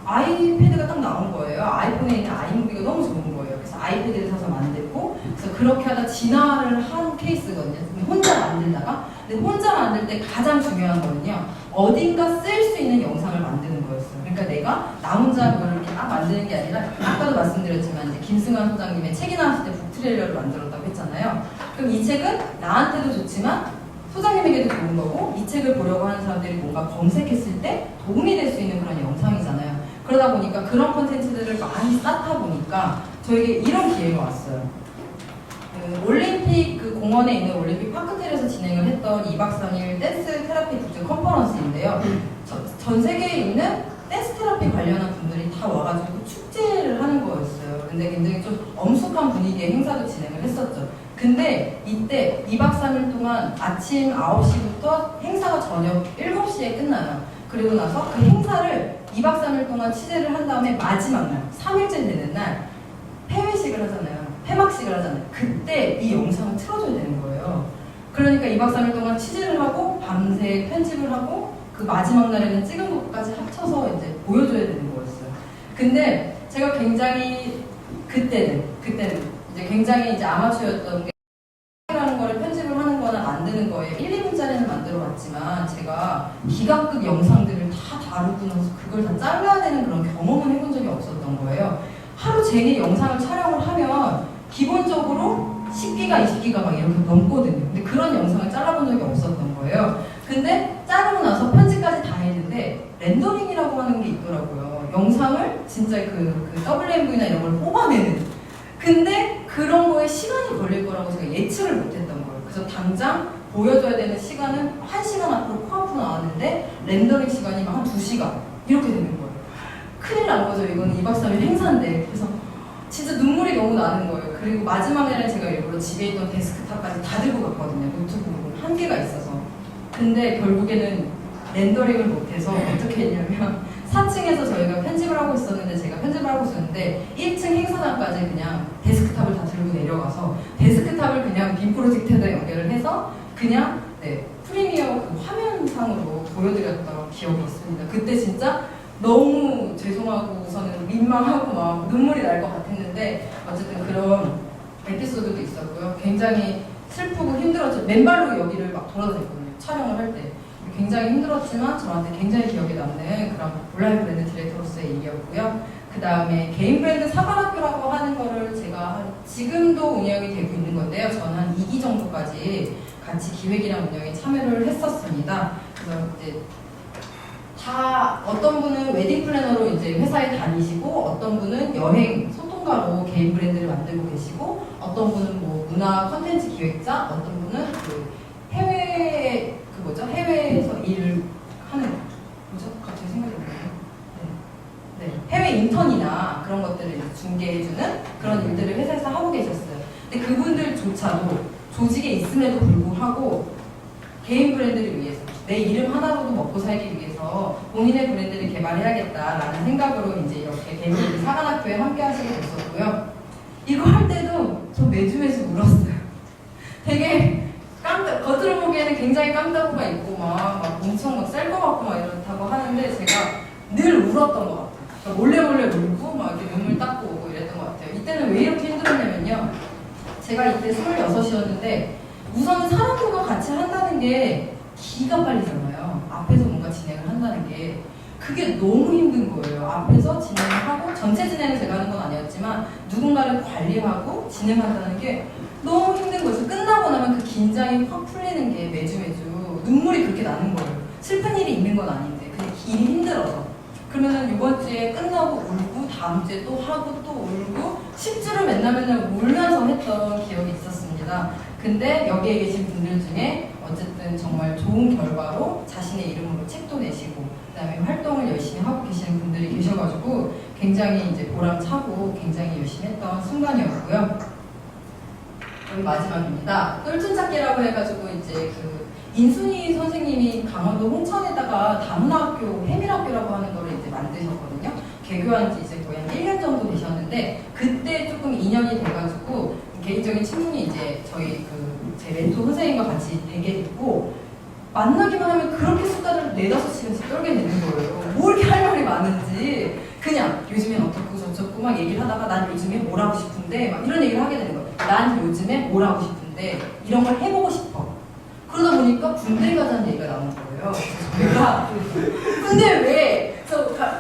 아이패드가 딱 나온 거예요. 아이폰에 있는 아이무비가 너무 좋은 거예요. 그래서 아이패드를 사서 만들고 그래서 그렇게 하다 진화를 한 케이스거든요. 혼자 만들다가 근데 혼자 만들 때 가장 중요한 거는요. 어딘가 쓸 수 있는 영상을 만드는 거였어요. 그러니까 내가 나 혼자 그걸 이렇게 막 만드는 게 아니라 아까도 말씀드렸지만 이제 김승환 소장님의 책이 나왔을 때 북트레일러를 만들었다고 했잖아요. 그럼 이 책은 나한테도 좋지만 소장님에게도 좋은 거고 이 책을 보려고 하는 사람들이 뭔가 검색했을 때 도움이 될 수 있는 그런 영상이잖아요. 그러다 보니까 그런 콘텐츠들을 많이 쌓다 보니까 저에게 이런 기회가 왔어요. 그 올림픽 그 공원에 있는 올림픽 파크텔에서 진행을 했던 2박 3일 댄스 테라피 국제 컨퍼런스인데요. 전 세계에 있는 댄스 테라피 관련한 분들이 다 와가지고 축제를 하는 거였어요. 근데 굉장히 좀 엄숙한 분위기의 행사도 진행을 했었죠. 근데 이때 2박 3일 동안 아침 9시부터 행사가 저녁 7시에 끝나요. 그리고 나서 그 행사를 2박 3일 동안 취재를 한 다음에 마지막 날, 3일째 되는 날 폐회식을 하잖아요. 폐막식을 하잖아요. 그때 이 영상을 틀어줘야 되는 거예요. 그러니까 2박 3일 동안 취재를 하고 밤새 편집을 하고 그 마지막 날에는 찍은 것까지 합쳐서 이제 보여줘야 되는 거였어요. 근데 제가 굉장히 그때는 이제 굉장히 이제 아마추어였던 게 라는 거를 편집을 하는 거나 만드는 거에 1, 2분짜리는 만들어 봤지만 제가 기가급 영상들을 다 다루고 나서 그걸 다 잘라야 되는 그런 경험은 해본 적이 없었던 거예요. 하루 종일 영상을 촬영을 하면 기본적으로 10기가, 20기가 막 이렇게 넘거든요. 근데 그런 영상을 잘라본 적이 없었던 거예요. 근데 자르고 나서 편집까지 다 했는데 렌더링이라고 하는 게 있더라고요. 영상을 진짜 그 WMV나 이런 걸 뽑아내는. 근데 그런 거에 시간이 걸릴 거라고 제가 예측을 못했던 거예요. 그래서 당장 보여줘야 되는 시간은 1시간 앞으로 코앞으로 나왔는데 렌더링 시간이 막 한 2시간 이렇게 되는 거예요. 큰일 난 거죠. 이거는 2박 3일 행사인데. 그래서 진짜 눈물이 너무 나는 거예요. 그리고 마지막 날에 제가 일부러 집에 있던 데스크탑까지 다 들고 갔거든요. 노트북으로 한계가 있어서. 근데 결국에는 렌더링을 못해서 어떻게 했냐면 4층에서 저희가 편집을 하고 있었는데 제가 편집을 하고 있었는데 1층 행사장까지 그냥 데스크탑을 다 들고 내려가서 데스크탑을 그냥 빔 프로젝터에다 연결을 해서 그냥 프리미어 그 화면상으로 보여드렸던 기억이 있습니다. 그때 진짜 너무 죄송하고 우선은 민망하고 막 눈물이 날 것 같았는데 어쨌든 그런 에피소드도 있었고요. 굉장히 슬프고 힘들었죠. 맨발로 여기를 막 돌아다녔거든요. 촬영을 할 때. 굉장히 힘들었지만 저한테 굉장히 기억에 남는 그런 온라인 브랜드 디렉터로서의 일이었고요. 그 다음에 개인 브랜드 사관학교라고 하는 거를 제가 지금도 운영이 되고 있는 건데요. 저는 한 2기 정도까지 같이 기획이랑 운영에 참여를 했었습니다. 그래서 이제 다 어떤 분은 웨딩 플래너로 이제 회사에 다니시고 어떤 분은 여행 소통가로 개인 브랜드를 만들고 계시고 어떤 분은 뭐 문화 컨텐츠 기획자, 어떤 분은 그 해외 해외에서 일을 하는 뭐죠? 갑자기 생각이 안 나요. 네, 해외 인턴이나 그런 것들을 이제 중개해주는 그런 일들을 회사에서 하고 계셨어요. 근데 그분들조차도 조직에 있음에도 불구하고 개인 브랜드를 위해서 내 이름 하나로도 먹고 살기 위해서 본인의 브랜드를 개발해야겠다라는 생각으로 이제 이렇게 개인 사관학교에 함께 하시게 됐었고요. 이거 할 때도 저 매주 울었어요. 되게 겉으로 보기에는 굉장히 깜다구가 있고 막 엄청 셀 것 같고 막 이렇다고 하는데 제가 늘 울었던 것 같아요. 그러니까 몰래 울고 막 이렇게 눈물 닦고 오고 이랬던 것 같아요. 이때는 왜 이렇게 힘들었냐면요. 제가 이때 26이었는데 우선은 사람들과 같이 한다는 게 기가 빨리잖아요. 앞에서 뭔가 진행을 한다는 게 그게 너무 힘든 거예요. 앞에서 진행을 하고 전체 진행을 제가 하는 건 아니었지만 누군가를 관리하고 진행한다는 게 너무 힘든 거예요. 끝나고 나면 그 긴장이 확 풀리는 게 매주 눈물이 그렇게 나는 거예요. 슬픈 일이 있는 건 아닌데 그냥 일이 힘들어서. 그러면은 이번 주에 끝나고 울고 다음 주에 또 하고 또 울고 10주를 맨날 울면서 했던 기억이 있었습니다. 근데 여기에 계신 분들 중에 어쨌든 정말 좋은 결과로 자신의 이름으로 책도 내시고 그다음에 활동을 열심히 하고 계시는 분들이 계셔가지고 굉장히 이제 보람차고 굉장히 열심히 했던 순간이었고요. 여기 마지막입니다. 똘춘찾기라고 해가지고 이제 그 인순이 선생님이 강원도 홍천에다가 다문화학교, 해밀학교라고 하는 거를 이제 만드셨거든요. 개교한 지 이제 거의 한 1년 정도 되셨는데 그때 조금 인연이 돼가지고 개인적인 친분이 이제 저희 제 멘토 선생님과 같이 되게 됐고 만나기만 하면 그렇게 수다를 4-5시간씩 떨게 되는 거예요. 뭐 이렇게 할 말이 많은지 그냥 요즘엔 어떻고 저쩌고 막 얘기를 하다가 난 요즘에 뭘 하고 싶은데 막 이런 얘기를 하게 되는 거예요. 난 요즘에 뭘 하고 싶은데 이런 걸 해보고 싶어. 그러다 보니까 군대 가자는 얘기가 나온 거예요. 제가 근데 왜?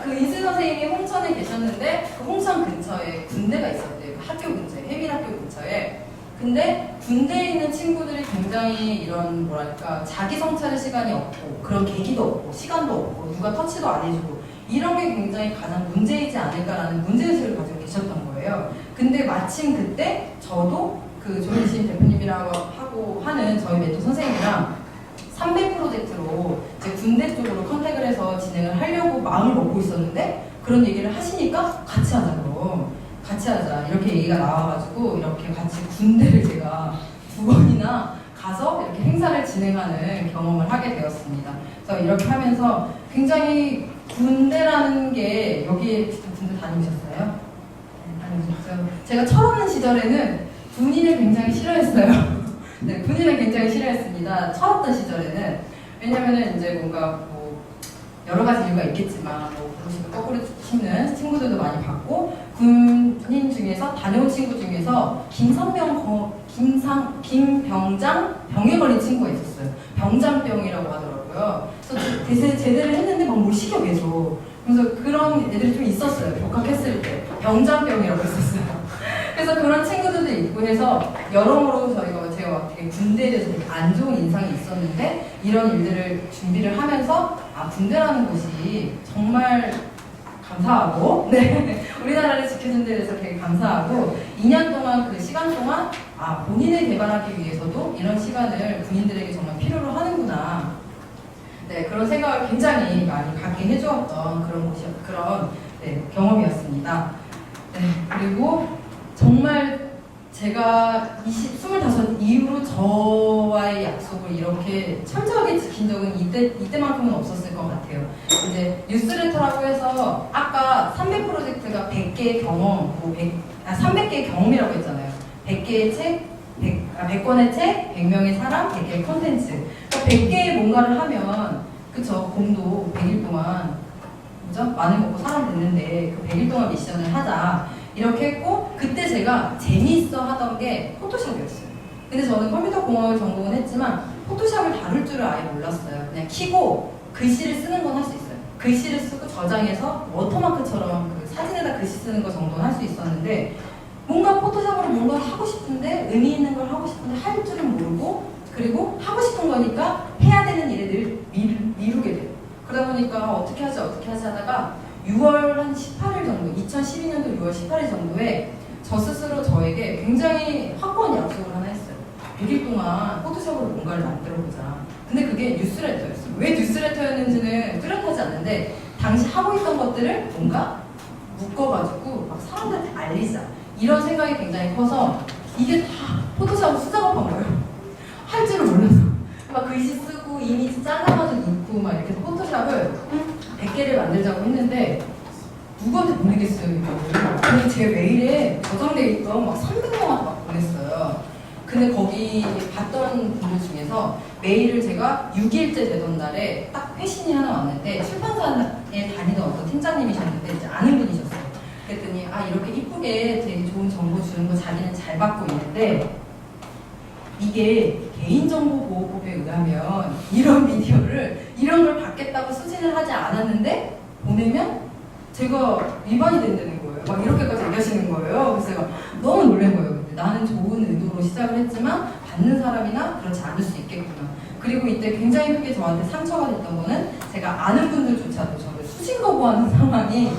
그 인순 선생님이 홍천에 계셨는데 그 홍천 근처에 군대가 있었대요. 그 학교 근처에, 해밀학교 근처에. 근데 군대에 있는 친구들이 굉장히 이런 뭐랄까 자기 성찰의 시간이 없고 그런 계기도 없고 시간도 없고 누가 터치도 안 해주고 이런 게 굉장히 가장 문제이지 않을까라는 문제의식을 가지고 계셨던 거예요. 근데 마침 그때 저도 그 조민신 대표님이라고 하고 하는 저희 멘토 선생님이랑 300 프로젝트로 이제 군대 쪽으로 컨택을 해서 진행을 하려고 마음을 먹고 있었는데 그런 얘기를 하시니까 같이 하자고. 같이 하자 이렇게 얘기가 나와가지고 이렇게 같이 군대를 제가 2번이나 가서 이렇게 행사를 진행하는 경험을 하게 되었습니다. 그래서 이렇게 하면서 굉장히 군대라는 게 여기에 군대 다니셨어요? 네, 다니셨죠. 제가 철없는 시절에는 군인을 굉장히 싫어했어요. 네, 군인을 굉장히 싫어했습니다. 철없던 시절에는. 왜냐면은 이제 뭔가 뭐 여러 가지 이유가 있겠지만 뭐 부르시고 거꾸로 치는 친구들도 많이 봤고 군인 중에서 다녀온 친구 중에서 김병장 병에 걸린 친구가 있었어요. 병장병이라고 하더라고요. 그래서 제대를 했는데 막 뭘 시켜 계속. 그래서 그런 애들이 좀 있었어요. 복학했을 때 병장병이라고 했었어요. 그래서 그런 친구들도 있고 해서 여러모로 제가 되게 군대에 대해서 되게 안 좋은 인상이 있었는데 이런 일들을 준비를 하면서 군대라는 곳이 정말 감사하고 네 우리나라를 지켜준 데 대해서 되게 감사하고 2년 동안 그 시간 동안 본인을 개발하기 위해서도 이런 시간을 군인들에게 정말 필요로 하는구나 네 그런 생각을 굉장히 많이 갖게 해주었던 그런 경험이었습니다. 네 그리고 정말 제가 25 이후로 저와의 약속을 이렇게 철저하게 지킨 적은 이때만큼은 없었을 것 같아요. 이제 뉴스레터라고 해서 아까 300 프로젝트가 100개의 경험, 300개의 경험이라고 했잖아요. 100개의 책, 100권의 책, 100명의 사람, 100개의 콘텐츠. 그러니까 100개의 뭔가를 하면, 그쵸, 공도 100일 동안, 그죠? 마늘 먹고 사람 됐는데 그 100일 동안 미션을 하자. 이렇게 했고 그때 제가 재미있어 하던 게 포토샵이었어요. 근데 저는 컴퓨터 공학을 전공은 했지만 포토샵을 다룰 줄을 아예 몰랐어요. 그냥 키고 글씨를 쓰는 건 할 수 있어요. 글씨를 쓰고 저장해서 워터마크처럼 그 사진에다 글씨 쓰는 거 정도는 할 수 있었는데 뭔가 포토샵으로 뭔가 하고 싶은데 의미 있는 걸 하고 싶은데 할 줄은 모르고 그리고 하고 싶은 거니까 해야 되는 일에 늘 미루게 돼요. 그러다 보니까 어떻게 하지 하다가 6월 한 18일 정도, 2012년도 6월 18일 정도에 저 스스로 저에게 굉장히 확고한 약속을 하나 했어요. 100일 동안 포토샵으로 뭔가를 만들어보자. 근데 그게 뉴스레터였어요. 왜 뉴스레터였는지는 뚜렷하지 않는데 당시 하고 있던 것들을 뭔가 묶어가지고 막 사람들한테 알리자. 이런 생각이 굉장히 커서 이게 다 포토샵으로 수작업한 거예요. 할 줄을 몰라서. 막 글씨 쓰고 이미지 잘라가지고 넣고 막 이렇게 해서 포토샵을 100개를 만들자고 했는데 누구한테 보내겠어요, 이거를. 그래서 제 메일에 저장돼 있던 막 300명한테 막 보냈어요. 근데 거기 봤던 분들 중에서 메일을 제가 6일째 되던 날에 딱 회신이 하나 왔는데 출판사에 다니던 어떤 팀장님이셨는데 이제 아는 분이셨어요. 그랬더니 아 이렇게 이쁘게 되게 좋은 정보 주는 거 자기는 잘 받고 있는데 이게 개인정보보호법에 의하면 이런 미디어를 이런 걸 받겠다고 수진을 하지 않았는데 보내면 제가 위반이 된다는 거예요. 막 이렇게까지 얘기하시는 거예요. 그래서 제가 너무 놀란 거예요. 근데 나는 좋은 의도로 시작을 했지만 받는 사람이나 그렇지 않을 수 있겠구나. 그리고 이때 굉장히 크게 저한테 상처가 됐던 거는 제가 아는 분들조차도 저를 수신 거부하는 상황이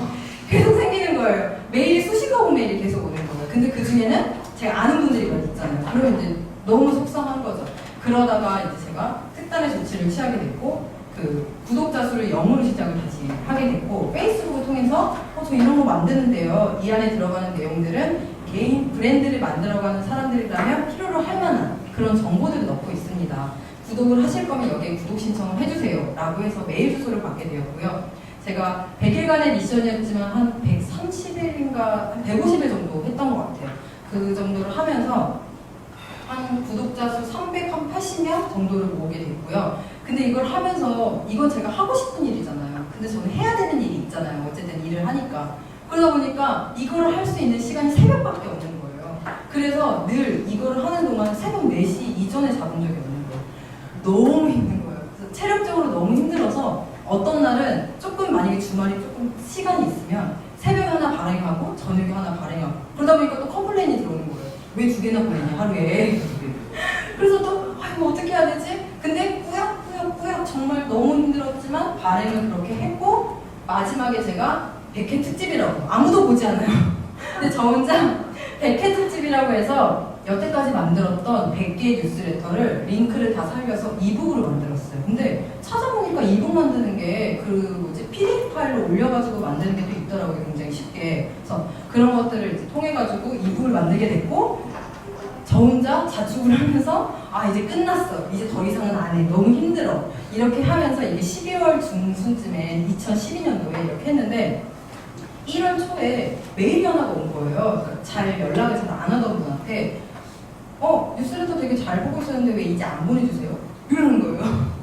계속 생기는 거예요. 메일이 수신 거부 메일이 계속 오는 거예요. 근데 그 중에는 제가 아는 분들이 많이 있잖아요. 그러면 이제 너무 속상한 거죠. 그러다가 이제 제가 특단의 조치를 취하게 됐고 그 구독자 수를 0으로 시작을 다시 하게 됐고 페이스북을 통해서 저 이런 거 만드는데요. 이 안에 들어가는 내용들은 개인 브랜드를 만들어가는 사람들이라면 필요로 할 만한 그런 정보들을 넣고 있습니다. 구독을 하실 거면 여기에 구독 신청을 해주세요. 라고 해서 메일 주소를 받게 되었고요. 제가 100일간의 미션이었지만 한 130일인가 한 150일 정도 했던 것 같아요. 그 정도를 하면서 한 구독자 수 380명 정도를 모으게 됐고요. 근데 이걸 하면서 이건 제가 하고 싶은 일이잖아요. 근데 저는 해야 되는 일이 있잖아요. 어쨌든 일을 하니까. 그러다 보니까 이거를 할 수 있는 시간이 새벽밖에 없는 거예요. 그래서 늘 이거를 하는 동안 새벽 4시 이전에 잡은 적이 없는 거예요. 너무 힘든 거예요. 그래서 체력적으로 너무 힘들어서 어떤 날은 조금 만약에 주말이 조금 시간이 있으면 새벽에 하나 발행하고 저녁에 하나 발행하고 그러다 보니까 또 컴플레인이 들어오는 거예요. 왜 2개나 보냈냐 하루에. 그래서 또 이거 어떻게 해야 되지? 근데 꾸역꾸역 정말 너무 힘들었지만 발행을 그렇게 했고 마지막에 제가 100회 특집이라고 아무도 보지 않아요. 근데 저 혼자 100회 특집이라고 해서 여태까지 만들었던 100개의 뉴스레터를 링크를 다 살려서 이북으로 만들었어요. 근데 찾아보니까 이북 만드는 게 그 PDF 파일로 올려가지고 만드는 게 또 있더라고요. 굉장히 쉽게. 그래서 그런 것들을 이제 통해가지고 이북을 만들게 됐고 저 혼자 자축을 하면서 아 이제 끝났어. 이제 더 이상은 안 해. 너무 힘들어. 이렇게 하면서 이게 12월 중순쯤에 2012년도에 이렇게 했는데 1월 초에 메일이 하나가 온 거예요. 그러니까 잘 연락을 잘 안 하던 분한테 뉴스레터 되게 잘 보고 있었는데 왜 이제 안 보내주세요? 이러는 거예요.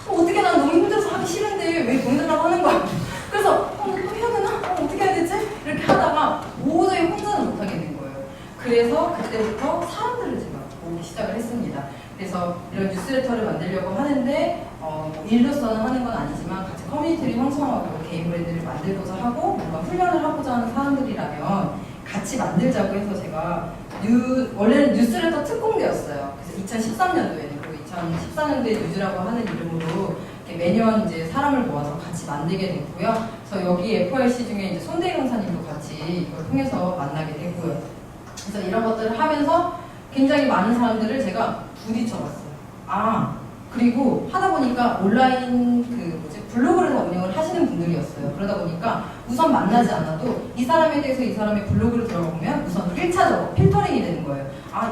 어떻게 난 너무 힘들어서 하기 싫은데 왜 보내달라고 하는 거야? 그래서 또 해야 되나? 어떻게 해야 되지? 이렇게 하다가 도저히 혼자는 못하게 된 거예요. 그래서 그때부터 사람들을 제가 모으기 시작을 했습니다. 그래서 이런 뉴스레터를 만들려고 하는데 일로서는 하는 건 아니지만 같이 커뮤니티를 형성하고 개인 브랜드를 만들고자 하고 뭔가 훈련을 하고자 하는 사람들이라면 같이 만들자고 해서 제가 원래는 뉴스레터 특공대였어요. 그래서 2013년도에는 그리고 2014년도에 뉴즈라고 하는 이름으로 매년 이제 사람을 모아서 같이 만들게 됐고요. 그래서 여기 FRC 중에 이제 손대희 강사님도 같이 이걸 통해서 만나게 됐고요. 그래서 이런 것들을 하면서 굉장히 많은 사람들을 제가 부딪혀봤어요. 그리고 하다 보니까 온라인 블로그를 다 운영을 하시는 분들이었어요. 그러다 보니까 우선 만나지 않아도 이 사람에 대해서 이 사람의 블로그를 들어보면 우선 1차적으로 필터링이 되는 거예요.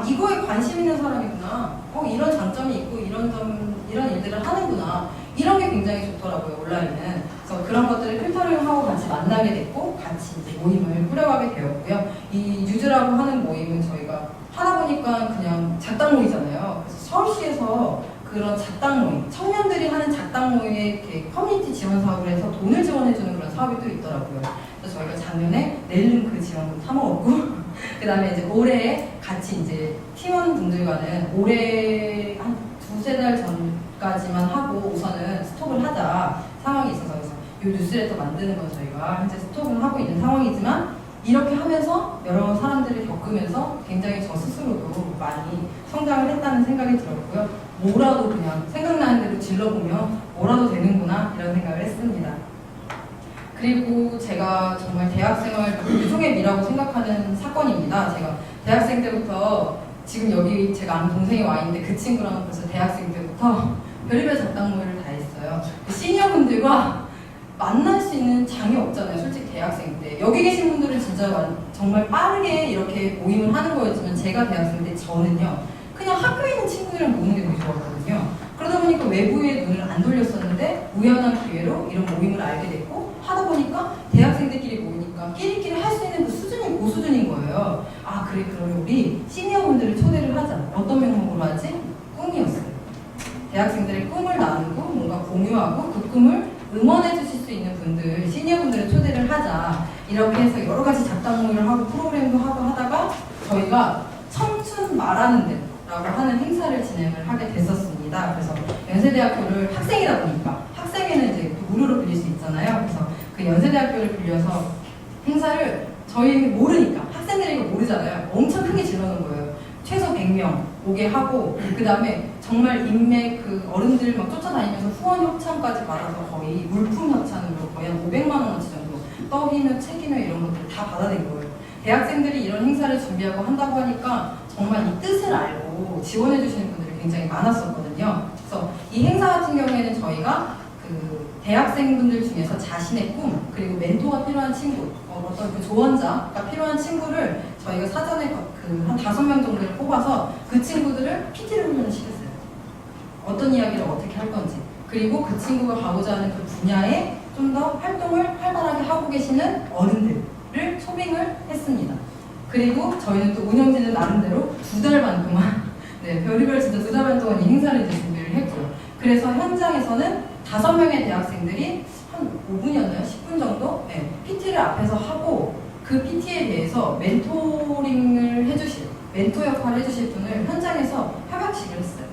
이거에 관심 있는 사람이구나. 이런 장점이 있고 이런 일들을 하는구나. 이런 게 굉장히 좋더라고요, 온라인은. 그래서 그런 것들을 필터링하고 같이 만나게 됐고 같이 이제 모임을 꾸려가게 되었고요. 이 뉴즈라고 하는 모임은 저희가 하다 보니까 그냥 작당 모이잖아요. 그래서 서울시에서 그런 작당 모임, 청년들이 하는 작당 모임에 이렇게 커뮤니티 지원 사업을 해서 돈을 지원해주는 그런 사업이 또 있더라고요. 그래서 저희가 작년에 넬름 그 지원금 타먹었고, 그 다음에 이제 올해 같이 이제 팀원분들과는 올해 한 2-3달 전까지만 하고 우선은 스톱을 하자 상황이 있어서 그래서 이 뉴스레터 만드는 건 저희가 현재 스톱을 하고 있는 상황이지만 이렇게 하면서 여러 사람들을 겪으면서 굉장히 저 스스로도 많이 성장을 했다는 생각이 들었고요. 뭐라도 그냥 생각나는 대로 질러보면 뭐라도 되는구나 이런 생각을 했습니다. 그리고 제가 정말 대학생활 유종의 미라고 생각하는 사건입니다. 제가 대학생 때부터 지금 여기 제가 아는 동생이 와 있는데 그 친구랑 벌써 대학생 때부터 별의별 잡담모임을 다 했어요. 시니어분들과 만날 수 있는 장이 없잖아요. 솔직히 대학생 때. 여기 계신 분들은 진짜 정말 빠르게 이렇게 모임을 하는 거였지만 제가 대학생 때 저는요. 그냥 학교에 있는 친구들이랑 노는 게 너무 좋았거든요. 그러다 보니까 외부에 눈을 안 돌렸었는데 우연한 기회로 이런 모임을 알게 됐고 하다 보니까 대학생들끼리 모이니까 끼리끼리 할 수 있는 그 수준이 그 수준인 거예요. 아 그래 그러면 우리 시니어분들을 초대를 하자. 어떤 명목으로 하지? 꿈이었어요. 대학생들의 꿈을 나누고 뭔가 공유하고 그 꿈을 응원해 주실 수 있는 분들, 시니어분들을 초대를 하자. 이렇게 해서 여러 가지 잡담 모임을 하고 프로그램도 하고 하다가 저희가 청춘 말하는 데라고 하는 행사를 진행을 하게 됐었습니다. 그래서 연세대학교를 학생이다 보니까 학생회는 이제 무료로 빌릴 수 있잖아요. 그래서 그 연세대학교를 빌려서 행사를 저희 모르니까 학생들이 이거 모르잖아요. 엄청 크게 질러놓은 거예요. 최소 100명 오게 하고 그 다음에 정말 인맥 그 어른들 막 쫓아다니면서 후원 협찬까지 받아서 거의 물품 협찬으로 거의 한 500만 원어치 정도 떡이며 책이며 이런 것들 다 받아낸 거예요. 대학생들이 이런 행사를 준비하고 한다고 하니까 정말 이 뜻을 알고 지원해 주시는 분들이 굉장히 많았었거든요. 그래서 이 행사 같은 경우에는 저희가 그 대학생분들 중에서 자신의 꿈 그리고 멘토가 필요한 친구 어떤 그 조언자가 필요한 친구를 저희가 사전에 그 한 5명 정도를 뽑아서 그 친구들을 PT를 훈련을 시켰어요. 어떤 이야기를 어떻게 할 건지 그리고 그 친구가 가고자 하는 그 분야에 좀 더 활동을 활발하게 하고 계시는 어른들을 초빙을 했습니다. 그리고 저희는 또 운영진은 나름대로 2달 반 동안 네, 별의별 진짜 2달 반 동안 이 행사를 이제 준비를 했고요. 그래서 현장에서는 5명의 대학생들이 한 5분이었나요? 10분 정도? 네, PT를 앞에서 하고 그 PT에 대해서 멘토링을 해주실, 멘토 역할을 해주실 분을 현장에서 협약식을 했어요.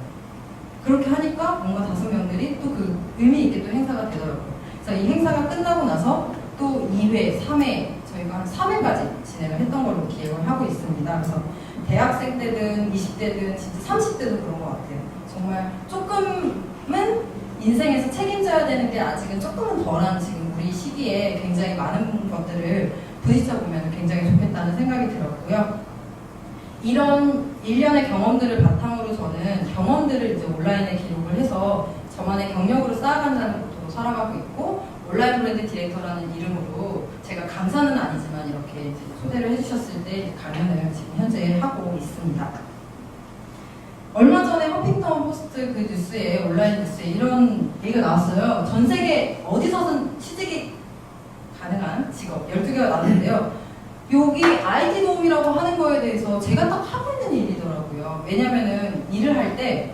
그렇게 하니까 뭔가 5명들이 또 그 의미 있게 또 행사가 되더라고요. 그래서 이 행사가 끝나고 나서 또 2회, 3회, 저희가 한 3회까지 진행을 했던 걸로 기획을 하고 있습니다. 그래서 대학생 때든 20대든 진짜 30대도 그런 것 같아요. 정말 조금은 인생에서 책임져야 되는 게 아직은 조금은 덜한 지금 우리 시기에 굉장히 많은 것들을 부딪혀 보면 굉장히 좋겠다는 생각이 들었고요. 이런 일련의 경험들을 바탕으로 저는 경험들을 이제 온라인에 기록을 해서 저만의 경력으로 쌓아간다는 것으로 살아가고 있고 온라인 브랜드 디렉터라는 이름으로 제가 강사는 아니지만 이렇게 초대를 해주셨을 때 강연을 지금 현재 하고 있습니다. 얼마 전에 허핑턴 포스트 그 뉴스에 온라인 뉴스에 이런 얘기가 나왔어요. 전 세계 어디서든 취직이 가능한 직업 12개가 나왔는데요. 여기 IT 도움이라고 하는 거에 대해서 제가 딱 하고 있는 일이더라고요. 왜냐면은 일을 할 때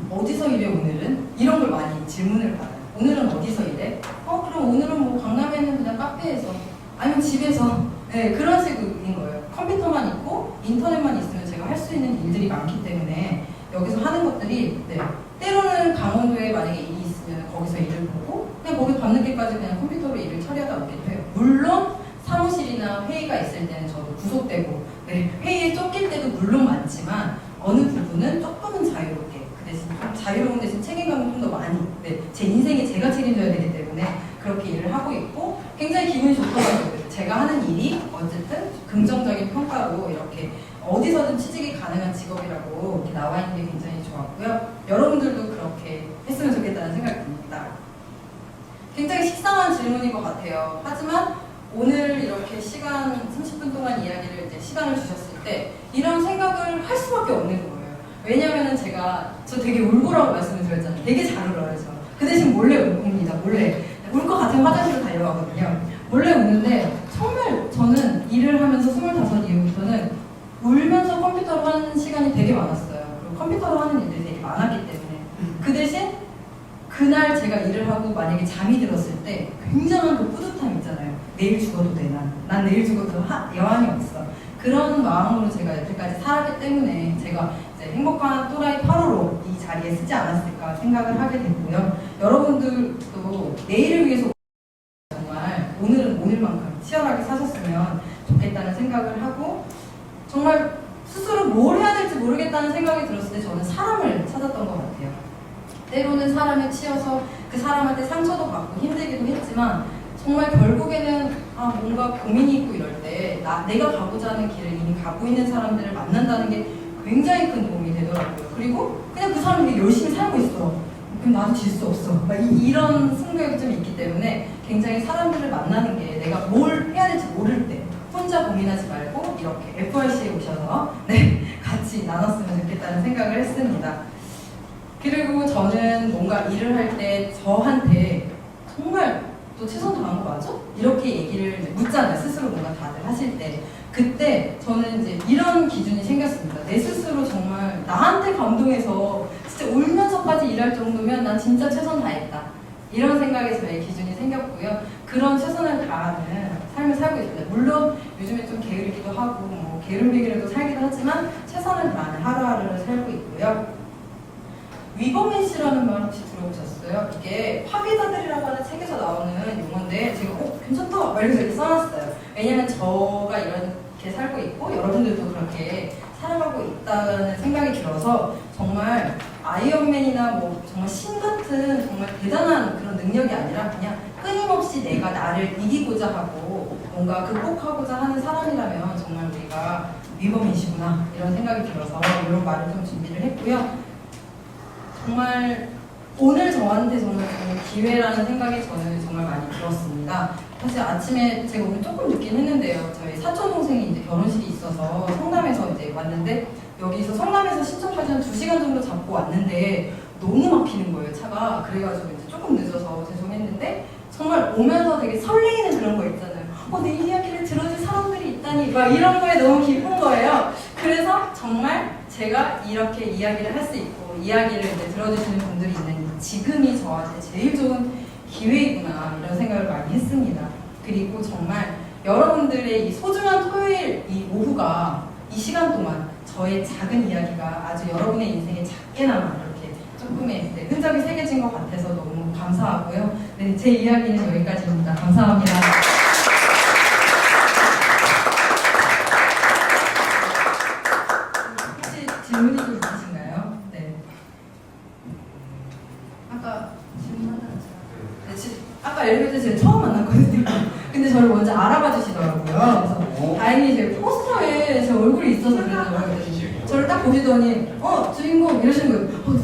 어디서 일해 오늘은? 이런 걸 많이 질문을 받아요. 오늘은 어디서 일해? 그럼 오늘은 뭐 강남에 있는 그냥 카페에서 아니면 집에서 네, 그런 식인 거예요. 컴퓨터만 있고 인터넷만 있으면 제가 할 수 있는 일들이 많기 때문에 여기서 하는 것들이 네, 때로는 강원도에 만약에 일이 있으면 거기서 일을 보고 그냥 거기 밤늦게까지 그냥 컴퓨터로 일을 처리하다 오기도 해요. 물론 사무실이나 회의가 있을 때는 저도 구속되고 네, 회의에 쫓길 때도 물론 많지만 어느 부분은 조금은 자유롭게 그 대신 좀 자유로운 대신 책임감은 좀 더 많이 네, 제 인생에 제가 책임져야 되기 때문에 그렇게 일을 하고 있고 굉장히 기분이 좋더라고요. 제가 하는 일이 어쨌든 긍정적인 평가로 이렇게 어디서든 취직이 가능한 직업이라고 이렇게 나와 있는 게 굉장히 좋았고요. 여러분들도 그렇게 했으면 좋겠다는 생각이 듭니다. 굉장히 식상한 질문인 것 같아요. 하지만 오늘 이렇게 시간 30분 동안 이야기를 이제 시간을 주셨을 때 이런 생각을 할 수밖에 없는 거예요. 왜냐면은 저 되게 울보라고 말씀을 드렸잖아요. 되게 잘 울어요, 저. 그 대신 몰래 웁니다, 몰래. 울 것 같으면 화장실로 달려가거든요. 몰래 우는데 정말 저는 일을 하면서 25 이후부터는 울면서 컴퓨터로 하는 시간이 되게 많았어요. 그리고 컴퓨터로 하는 일들이 되게 많았기 때문에 그 대신 그날 제가 일을 하고 만약에 잠이 들었을 때 굉장한 그 뿌듯함 있잖아요. 내일 죽어도 돼, 난 내일 죽어도 여한이 없어. 그런 마음으로 제가 여태까지 살았기 때문에 제가 이제 행복한 또라이 8호로 이 자리에 쓰지 않았을까 생각을 하게 됐고요. 여러분들도 내일을 위해서 정말 오늘은 오늘만큼 치열하게 사셨으면 좋겠다는 생각을 하고 정말 스스로 뭘 해야 될지 모르겠다는 생각이 들었을 때 저는 사람을 찾았던 것 같아요. 때로는 사람에 치여서 그 사람한테 상처도 받고 힘들기도 했지만 정말 결국에는 뭔가 고민이 있고 이럴 때 내가 가고자 하는 길을 이미 가고 있는 사람들을 만난다는 게 굉장히 큰 도움이 되더라고요. 그리고 그냥 그 사람이 열심히 살고 있어. 그럼 나도 질 수 없어. 막 이런 승부욕이 좀 있기 때문에 굉장히 사람들을 만나는 게 내가 뭘 해야 될지 모를 때 혼자 고민하지 말고 이렇게 FRC에 오셔서 네, 같이 나눴으면 좋겠다는 생각을 했습니다. 그리고 저는 뭔가 일을 할 때 저한테 정말 너 최선 다한 거 맞아? 이렇게 얘기를 묻잖아요. 스스로 뭔가 다들 하실 때. 그때 저는 이제 이런 기준이 생겼습니다. 내 스스로 정말 나한테 감동해서 진짜 울면서까지 일할 정도면 난 진짜 최선 다했다. 이런 생각에 저의 기준이 생겼고요. 그런 최선을 다하는 삶을 살고 있습니다. 물론 요즘에 좀 게으르기도 하고 뭐 게으름뱅이라도 살기도 하지만 최선을 다하는 하루하루를 살고 있고요. 위버맨 씨라는 말 혹시 들어보셨어요? 이게 파비다들이라고 하는 책에서 나오는 용어인데 제가 괜찮다! 막 이렇게 써놨어요. 왜냐면 저가 이렇게 살고 있고 여러분들도 그렇게 살아가고 있다는 생각이 들어서 정말 아이언맨이나 뭐 정말 신 같은 정말 대단한 그런 능력이 아니라 그냥 끊임없이 내가 나를 이기고자 하고 뭔가 극복하고자 하는 사람이라면 정말 우리가 위버맨이시구나 이런 생각이 들어서 이런 말을 좀 준비를 했고요. 정말 오늘 저한테 정말 좋은 기회라는 생각이 저는 정말 많이 들었습니다. 사실 아침에 제가 오늘 조금 늦긴 했는데요. 저희 사촌 동생이 이제 결혼식이 있어서 성남에서 이제 왔는데 여기서 성남에서 신청까지 한 2시간 정도 잡고 왔는데 너무 막히는 거예요, 차가. 그래가지고 이제 조금 늦어서 죄송했는데 정말 오면서 되게 설레이는 그런 거 있잖아요. 내 이야기를 들어줄 사람들이 있다니 막 이런 거에 너무 기쁜 거예요. 그래서 정말 제가 이렇게 이야기를 할 수 있고 이야기를 이제 들어주시는 분들이 있는 지금이 저한테 제일 좋은 기회이구나 이런 생각을 많이 했습니다. 그리고 정말 여러분들의 이 소중한 토요일 이 오후가 이 시간 동안 저의 작은 이야기가 아주 여러분의 인생에 작게나마 이렇게 조금의 흔적이 새겨진 것 같아서 너무 감사하고요. 네, 제 이야기는 여기까지입니다. 감사합니다. 질문이 좀 있으신가요? 네. 아까 질문 하나 했어요. 네, 아까 엘리베이터 제가 처음 만났거든요. 근데 저를 먼저 알아봐 주시더라고요. 그래서 다행히 제 포스터에 제 얼굴이 있어서 그랬더라고요. 저를 딱 보시더니 주인공 이러시는 거예요.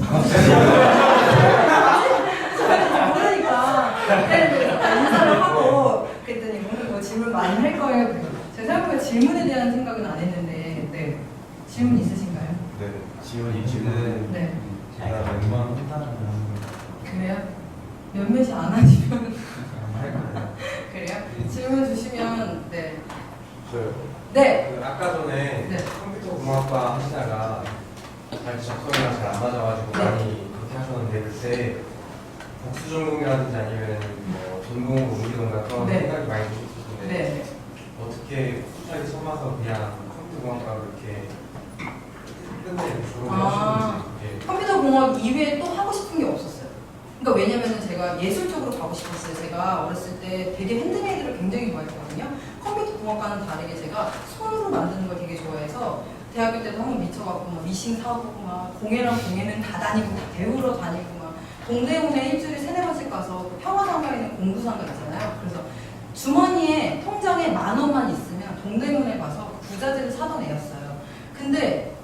저는 모르니까 인사를 하고 그랬더니 오늘 뭐 질문 많이 할 거예요. 제가 생각보다 질문에 대한 생각은 안 했는데 네. 질문 있으신가요? 네, 지원이 네. 제가 몇만 그래요? 몇몇이 안 하시면 그래요? 질문 주시면 네. 저요? 네. 아까 전에 네. 컴퓨터 공학과 하시다가 잘 적성이랑 잘 안 맞아가지고 네. 많이 그렇게 하셨는데 그때 복수 전공이라든지 아니면 뭐 전공으로 옮기던가 그런 네. 생각이 많이 드셨는데 네. 어떻게 후자에 써봐서 그냥 컴퓨터 공학과로 이렇게 끝내 졸업을 하셨는지 그게 컴퓨터 공학 이외에 또 하고 싶은 게 없었어요. 그러니까 왜냐면은 제가 예술 쪽으로 가고 싶었어요. 제가 어렸을 때 되게 핸드메이드를 굉장히 좋아했거든요. 컴퓨터 공학과는 다르게 제가 손으로 만드는 걸 되게 좋아해서 대학교 때도 한번 미쳐갖고 막 미싱 사오고 막 공예랑 공예는 다 다니고 다 배우러 다니고 막 동대문에 일주일에 3-4번씩 가서 평화상가에 있는 공부상가 있잖아요. 그래서 주머니에 통장에 10,000원만 있으면 동대문에 가서 부자재를 사던 애였어요. 근데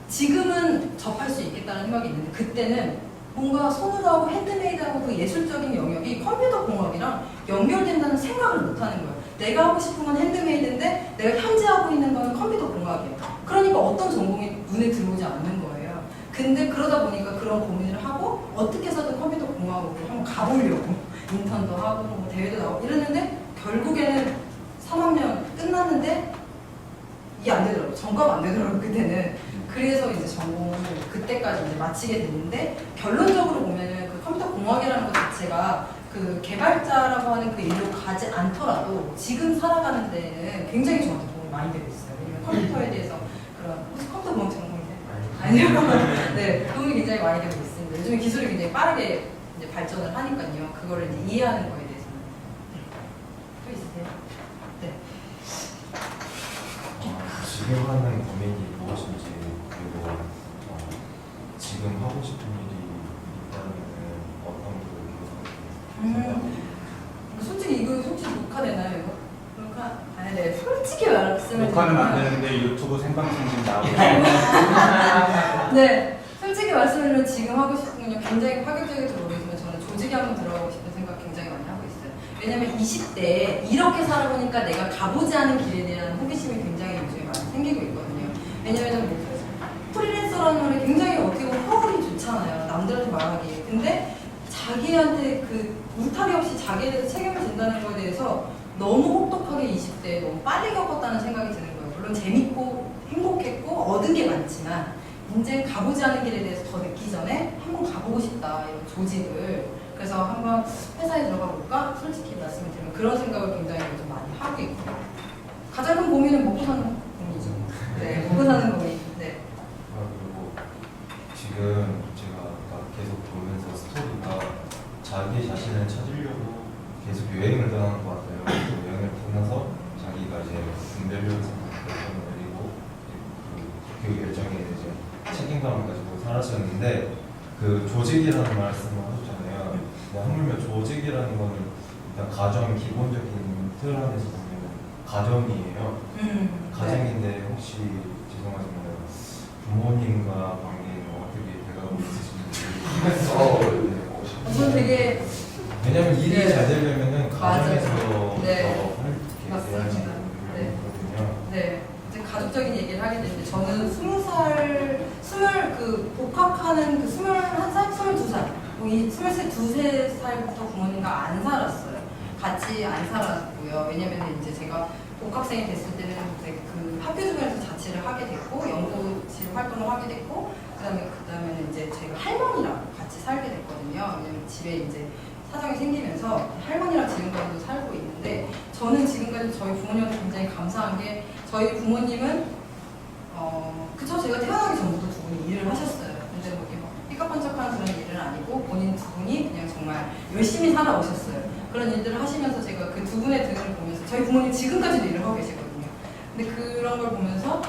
지금은 접할 수 있겠다는 생각이 있는데 그때는 뭔가 손으로 하고 핸드메이드하고 그 예술적인 영역이 컴퓨터 공학이랑 연결된다는 생각을 못하는 거예요. 내가 하고 싶은 건 핸드메이드인데 내가 현재 하고 있는 건 컴퓨터 공학이에요. 그러니까 어떤 전공이 눈에 들어오지 않는 거예요. 근데 그러다 보니까 그런 고민을 하고 어떻게 해서든 컴퓨터 공학으로 한번 가보려고 인턴도 하고 뭐 대회도 나오고 이랬는데 결국에는 3학년 끝났는데 이게 안 되더라고요. 전과가 안 되더라고요. 그때는. 그래서 이제 전공을 그때까지 이제 마치게 됐는데 결론적으로 보면은 그 컴퓨터 공학이라는 것 자체가 그 개발자라고 하는 그 일로 가지 않더라도 지금 살아가는 데는 굉장히 저한테 도움이 많이 되고 있어요. 왜냐면 컴퓨터에 대해서 그런 혹시 컴퓨터 공학 전공이세요? 아니요. 네, 도움이 굉장히 많이 되고 있습니다. 요즘에 기술이 굉장히 빠르게 이제 발전을 하니까요. 그거를 이제 이해하는 거에 대해서는 또 있으세요? 네. 지금 하는 고민이 무엇인지 그리고 지금 하고 싶은 일이 있다면 어떤 걸 솔직히 이거 솔직히 녹화되나요 이거? 녹화? 아니 네 솔직히 말하면 말씀을 녹화는 안 드리면 되는데 유튜브 생방송 지금 나오고 네, 솔직히 말씀드리면 지금 하고 싶은 건요 굉장히 파격적일지 모르겠지만 저는 조직에 한번 들어가고 싶은 생각 굉장히 많이 하고 있어요. 왜냐면 20대에 이렇게 살아보니까 내가 가보지 않은 길에 대한 호기심이 굉장히 요즘에 많이 생기고 있거든요. 왜냐면 프리랜서라는 말이 굉장히 어떻게 보면 허울이 좋잖아요. 남들한테 말하기. 근데 자기한테 그 울타리 없이 자기에 대해서 책임을 진다는 거에 대해서 너무 혹독하게 20대에 너무 빨리 겪었다는 생각이 드는 거예요. 물론 재밌고 행복했고 얻은 게 많지만 이제 가보지 않은 길에 대해서 더 늦기 전에 한번 가보고 싶다 이런 조직을. 그래서 한번 회사에 들어가 볼까? 솔직히 말씀을 드리면 그런 생각을 굉장히 요즘 많이 하고 있고 가장 큰 고민은 먹고 사는 고민이죠. 네, 먹고 사는 고민. 네. 그리고 지금 제가 아까 계속 보면서 스토리가 자기 자신을 찾으려고 계속 여행을 떠나는 것 같아요. 그래서 여행을 떠나서 자기가 이제 분별력을 내리고 그 결정에 이제 책임감을 가지고 살았었는데 그 조직이라는 말씀을 하셨잖아요. 하물며 조직이라는 거는 일단 가정 기본적인 틀 안에서 보면 가정이에요. 가정인데 혹시 죄송하지만 부모님과 관계는 어떻게 돼가고 있으신지. 저는 되게 왜냐면 일이 네. 잘 되려면은 가정에서 네. 더 맞습니다. 네. 거든요. 네, 이제 가족적인 얘기를 하게 되는데 저는 20살, 복학하는 그 21살, 22살, 이 23, 2살부터 부모님과 안 살았어요. 같이 안 살았고요. 왜냐면 이제 제가 복학생이 됐을 때는 이제 그 학교 주변에서 자취를 하게 됐고, 연구실 활동을 하게 됐고, 그다음에는 이제 제가 할머니랑 같이 살게 됐거든요. 왜냐면 집에 이제 사정이 생기면서 할머니랑 지금까지도 살고 있는데 저는 지금까지 저희 부모님한테 굉장히 감사한 게 저희 부모님은 그쵸 제가 태어나기 전부터 두 분이 일을 하셨어요. 근데 뭐 이렇게 막 삐까뻔쩍한 그런 일은 아니고 본인 두 분이 그냥 정말 열심히 살아오셨어요. 그런 일들을 하시면서 제가 그 두 분의 등을 보면서 저희 부모님 지금까지도 일을 하고 계시거든요. 근데 그런 걸 보면서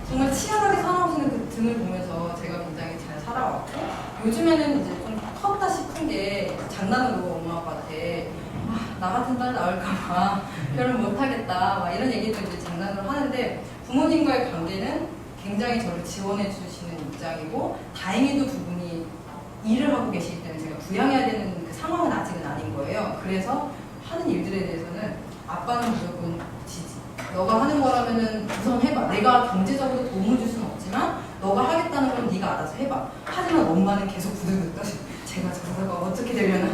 정말 치열하게 살아오시는 그 등을 보면서 제가 굉장히 잘 살아왔고 요즘에는 이제 좀 컸다 싶은 게 장난으로 엄마 아빠한테 나 같은 딸 나올까봐 결혼 못하겠다 막 이런 얘기도 이제 장난으로 하는데 부모님과의 관계는 굉장히 저를 지원해 주시는 입장이고 다행히도 두 분이 일을 하고 계시기 때문에 제가 부양해야 되는 그 상황은 아직은 아닌 거예요. 그래서 하는 일들에 대해서는 아빠는 무조건 지지. 너가 하는 거라면은 우선 해봐. 내가 경제적으로 도움을 줄 수는 없지만 너가 하겠다는 건 네가 알아서 해봐. 하지만 엄마는 계속 부들부들 떠시. 제가 저러다가 어떻게 되려나.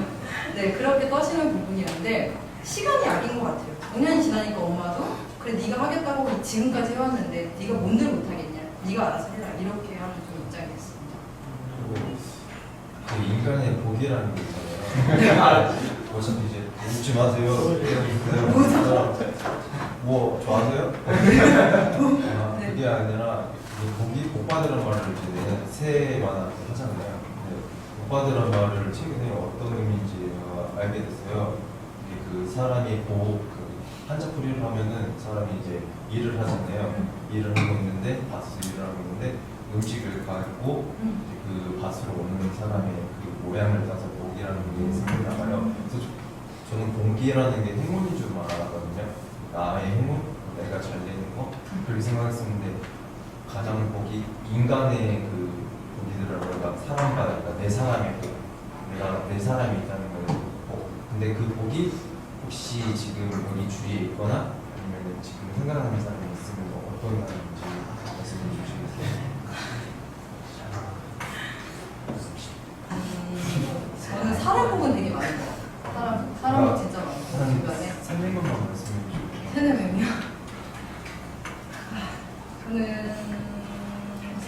네 그렇게 떠시는 부분이었는데 시간이 약인 것 같아요. 5년이 지나니까 엄마도 그래 네가 하겠다고 지금까지 해왔는데 네가 뭔들 못하겠냐. 네가 알아서 해라. 이렇게 하는 좀 입장이 됐습니다. 그리고 그 인간의 복이라는 게 있잖아요. 어차피 이제 웃지 마세요. 뭐 좋아하세요? 그게 아니라 복이 복받으라는 말을 이제 내년 새해마다 하잖아요. 복받으라는 말을 최근에 어떤 의미인지 알게 됐어요. 이게 그 사람이 한자풀이를 하면은 사람이 이제 일을 하잖아요. 일을 하고 있는데 밭에서 일을 하고 있는데 음식을 갖고 그 밭으로 오는 사람의 그 모양을 따서 복이라는 게 생겨나가요. 그래서 저는 복이라는 게 행운인 줄 알았거든요. 나의 행운, 내가 잘 되는 거 그렇게 생각했었는데 가장 복이 인간의 그 복이더라고요. 사람과 그러니까 내 사람의 복, 내가 내 사람이 있다는 거예요. 근데 그 복이 혹시 지금 여기 주위에 있거나 아니면 지금 생각하는 사람이 있으면 어떤 사람인지 말씀해 주시겠어요? 저는 사람 복은 되게 많은 것 같아요. 사람 진짜 많고 주변에. 살린 것만 말씀해 주시고. 세네 명이요? 저는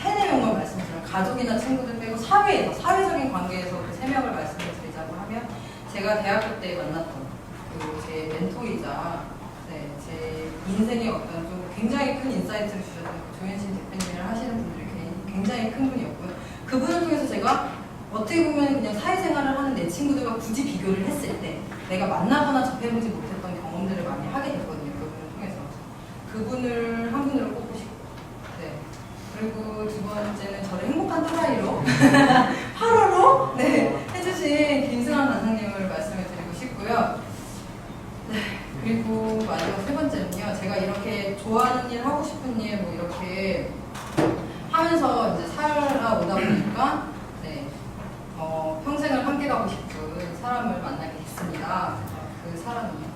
세네 명만 말씀드리면 가족이나 친구들 빼고 사회적인 관계에서 그 세 명을 말씀을 드리자고 하면 제가 대학교 때 만났던 제 멘토이자 제 인생의 어떤 좀 굉장히 큰 인사이트를 주셨던 조현신 대표님이랑 하시는 분들이 굉장히 큰 분이었고요. 그분을 통해서 제가 어떻게 보면 그냥 사회생활을 하는 내 친구들과 굳이 비교를 했을 때 내가 만나거나 접해보지 못했던 경험들을 많이 하게 됐거든요. 그분을 통해서. 그분을 한 분으로 꼽고 싶고 그리고 두 번째는 저를 행복한 또라이로 8호로 해주신 김승환 단장님을 말씀을 드리고 싶고요. 그리고 마지막 세 번째는요. 제가 이렇게 좋아하는 일 하고 보니까 네, 평생을 함께 가고 싶은 사람을 만나게 됐습니다. 그 사람은요?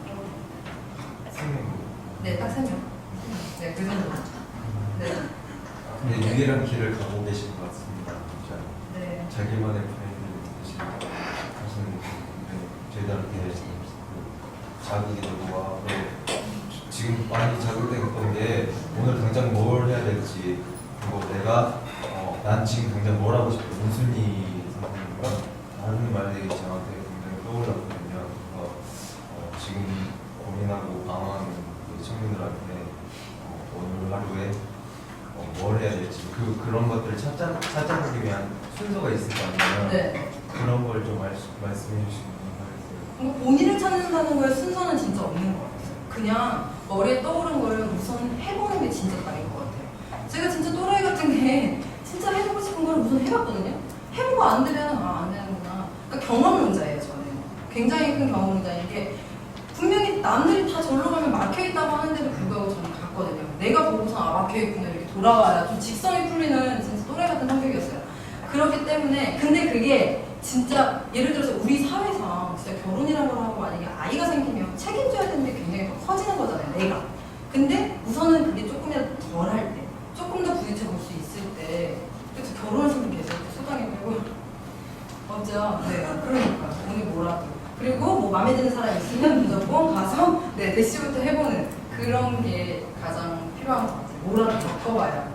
네, 딱 3명. 네, 그 정도. 네. 근데 유일한 길을 가고 계신 것 같습니다. 진짜. 네. 자기만의 브랜드를 계신 사실은 저희들한테 자극이 되고 와 지금 많이 자극됐던 게 오늘 당장 뭘 해야 될지 그리고 내가 난 지금 당장 뭘 하고 싶어 문순이 선생님과 하는 말들이 저한테 굉장히 떠올랐거든요. 그래서 지금 고민하고 방황하는 그 청년들한테 오늘 하루에 뭘 해야 될지 그런 것들을 찾아보기 위한 순서가 있을 거 아니에요. 네. 그런 걸 좀 말씀해 주시면 감사하겠어요. 본인을 찾는다는 거에 순서는 진짜 없는 것 같아요. 그냥 머리에 떠오른 거를 우선 해보는 게 진짜 다른 것 같아요. 제가 진짜 또라이 같은 게 진짜 해보고 싶은 걸 우선 해봤거든요. 해보고 안 되면 안 되는구나. 그러니까 경험론자예요, 저는. 굉장히 큰 경험론자인 게 분명히 남들이 다 절로 가면 막혀있다고 하는데도 불구하고 저는 갔거든요. 내가 보고서 막혀있구나 이렇게 돌아와야 좀 직성이 풀리는 진짜 또라이 같은 성격이었어요. 그렇기 때문에 근데 그게 진짜 예를 들어서 우리 사회상 진짜 결혼이라고 하고 만약에 아이가 생기면 책임져야 되는 게 굉장히 더 커지는 거잖아요, 내가. 근데 우선은 그게 조금이라도 덜 할 때, 조금 더 부딪혀 볼 수 있을 때, 그래서 결혼하신 분 계세요. 소당해 보고 없죠. 네, 그러니까 오늘 뭐라도. 그리고 뭐 마음에 드는 사람 있으면 무조건 가서 네, 대시부터 해보는 그런 게 가장 필요한 것 같아요. 뭐라도 겪어봐야. 네.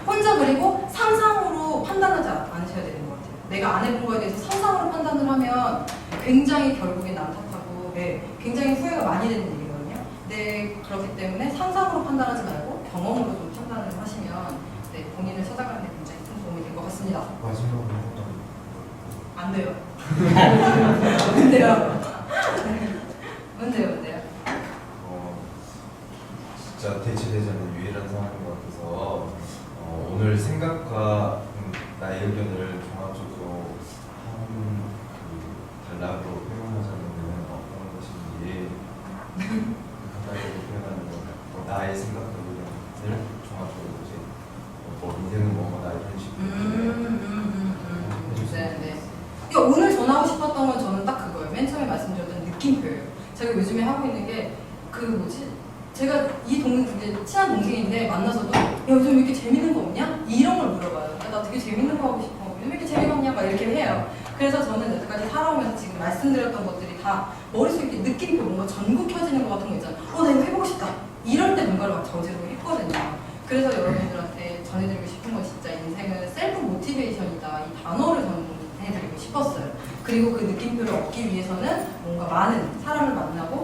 혼자 그리고 상상으로 판단하지 않으셔야 되는 것 같아요. 내가 안 해본 거에 대해서 상상으로 판단을 하면 굉장히 결국에 남 탓하고 네, 굉장히 후회가 많이 되는 일이거든요. 네, 그렇기 때문에 상상으로 판단하지 말고 경험으로 좀 판단을 하시면 네, 본인을 찾아가는 데 굉장히 큰 도움이 될 것 같습니다. 마지막으로 안 돼요. 안 돼요. 뭔데요? 진짜 대체되지 않는 유일한 상황인 것 같아서 오늘 생각과 나의 의견을 종합적으로 한 단락으로 표현하자면 어떤 것인지 간단하게 표현하는 거 나의 생각과 의견을 종합적으로 이제 뭐 인생은 뭐뭐 나 이런 식으로 네, 네. 그러니까 오늘 전하고 싶었던 건 저는 딱 그거예요. 맨 처음에 말씀드렸던 느낌표예요. 제가 요즘에 하고 있는 게 그 뭐지? 제가 이 되게 친한 동생인데 만나서도 야 요즘 왜 이렇게 재밌는 거 없냐? 이런 걸 물어봐요. 야, 나 되게 재밌는 거 하고 싶어. 왜 이렇게 재미없냐? 막 이렇게 해요. 그래서 저는 여태까지 살아오면서 지금 말씀드렸던 것들이 다 머릿속에 이렇게 느낌표 뭔가 전구 켜지는 것 같은 거 있잖아요. 나 이거 해보고 싶다. 이럴 때 뭔가를 막 저지르고 했거든요. 그래서 여러분들한테 전해드리고 싶은 건 진짜 인생은 셀프 모티베이션이다. 이 단어를 전해드리고 싶었어요. 그리고 그 느낌표를 얻기 위해서는 뭔가 많은 사람을 만나고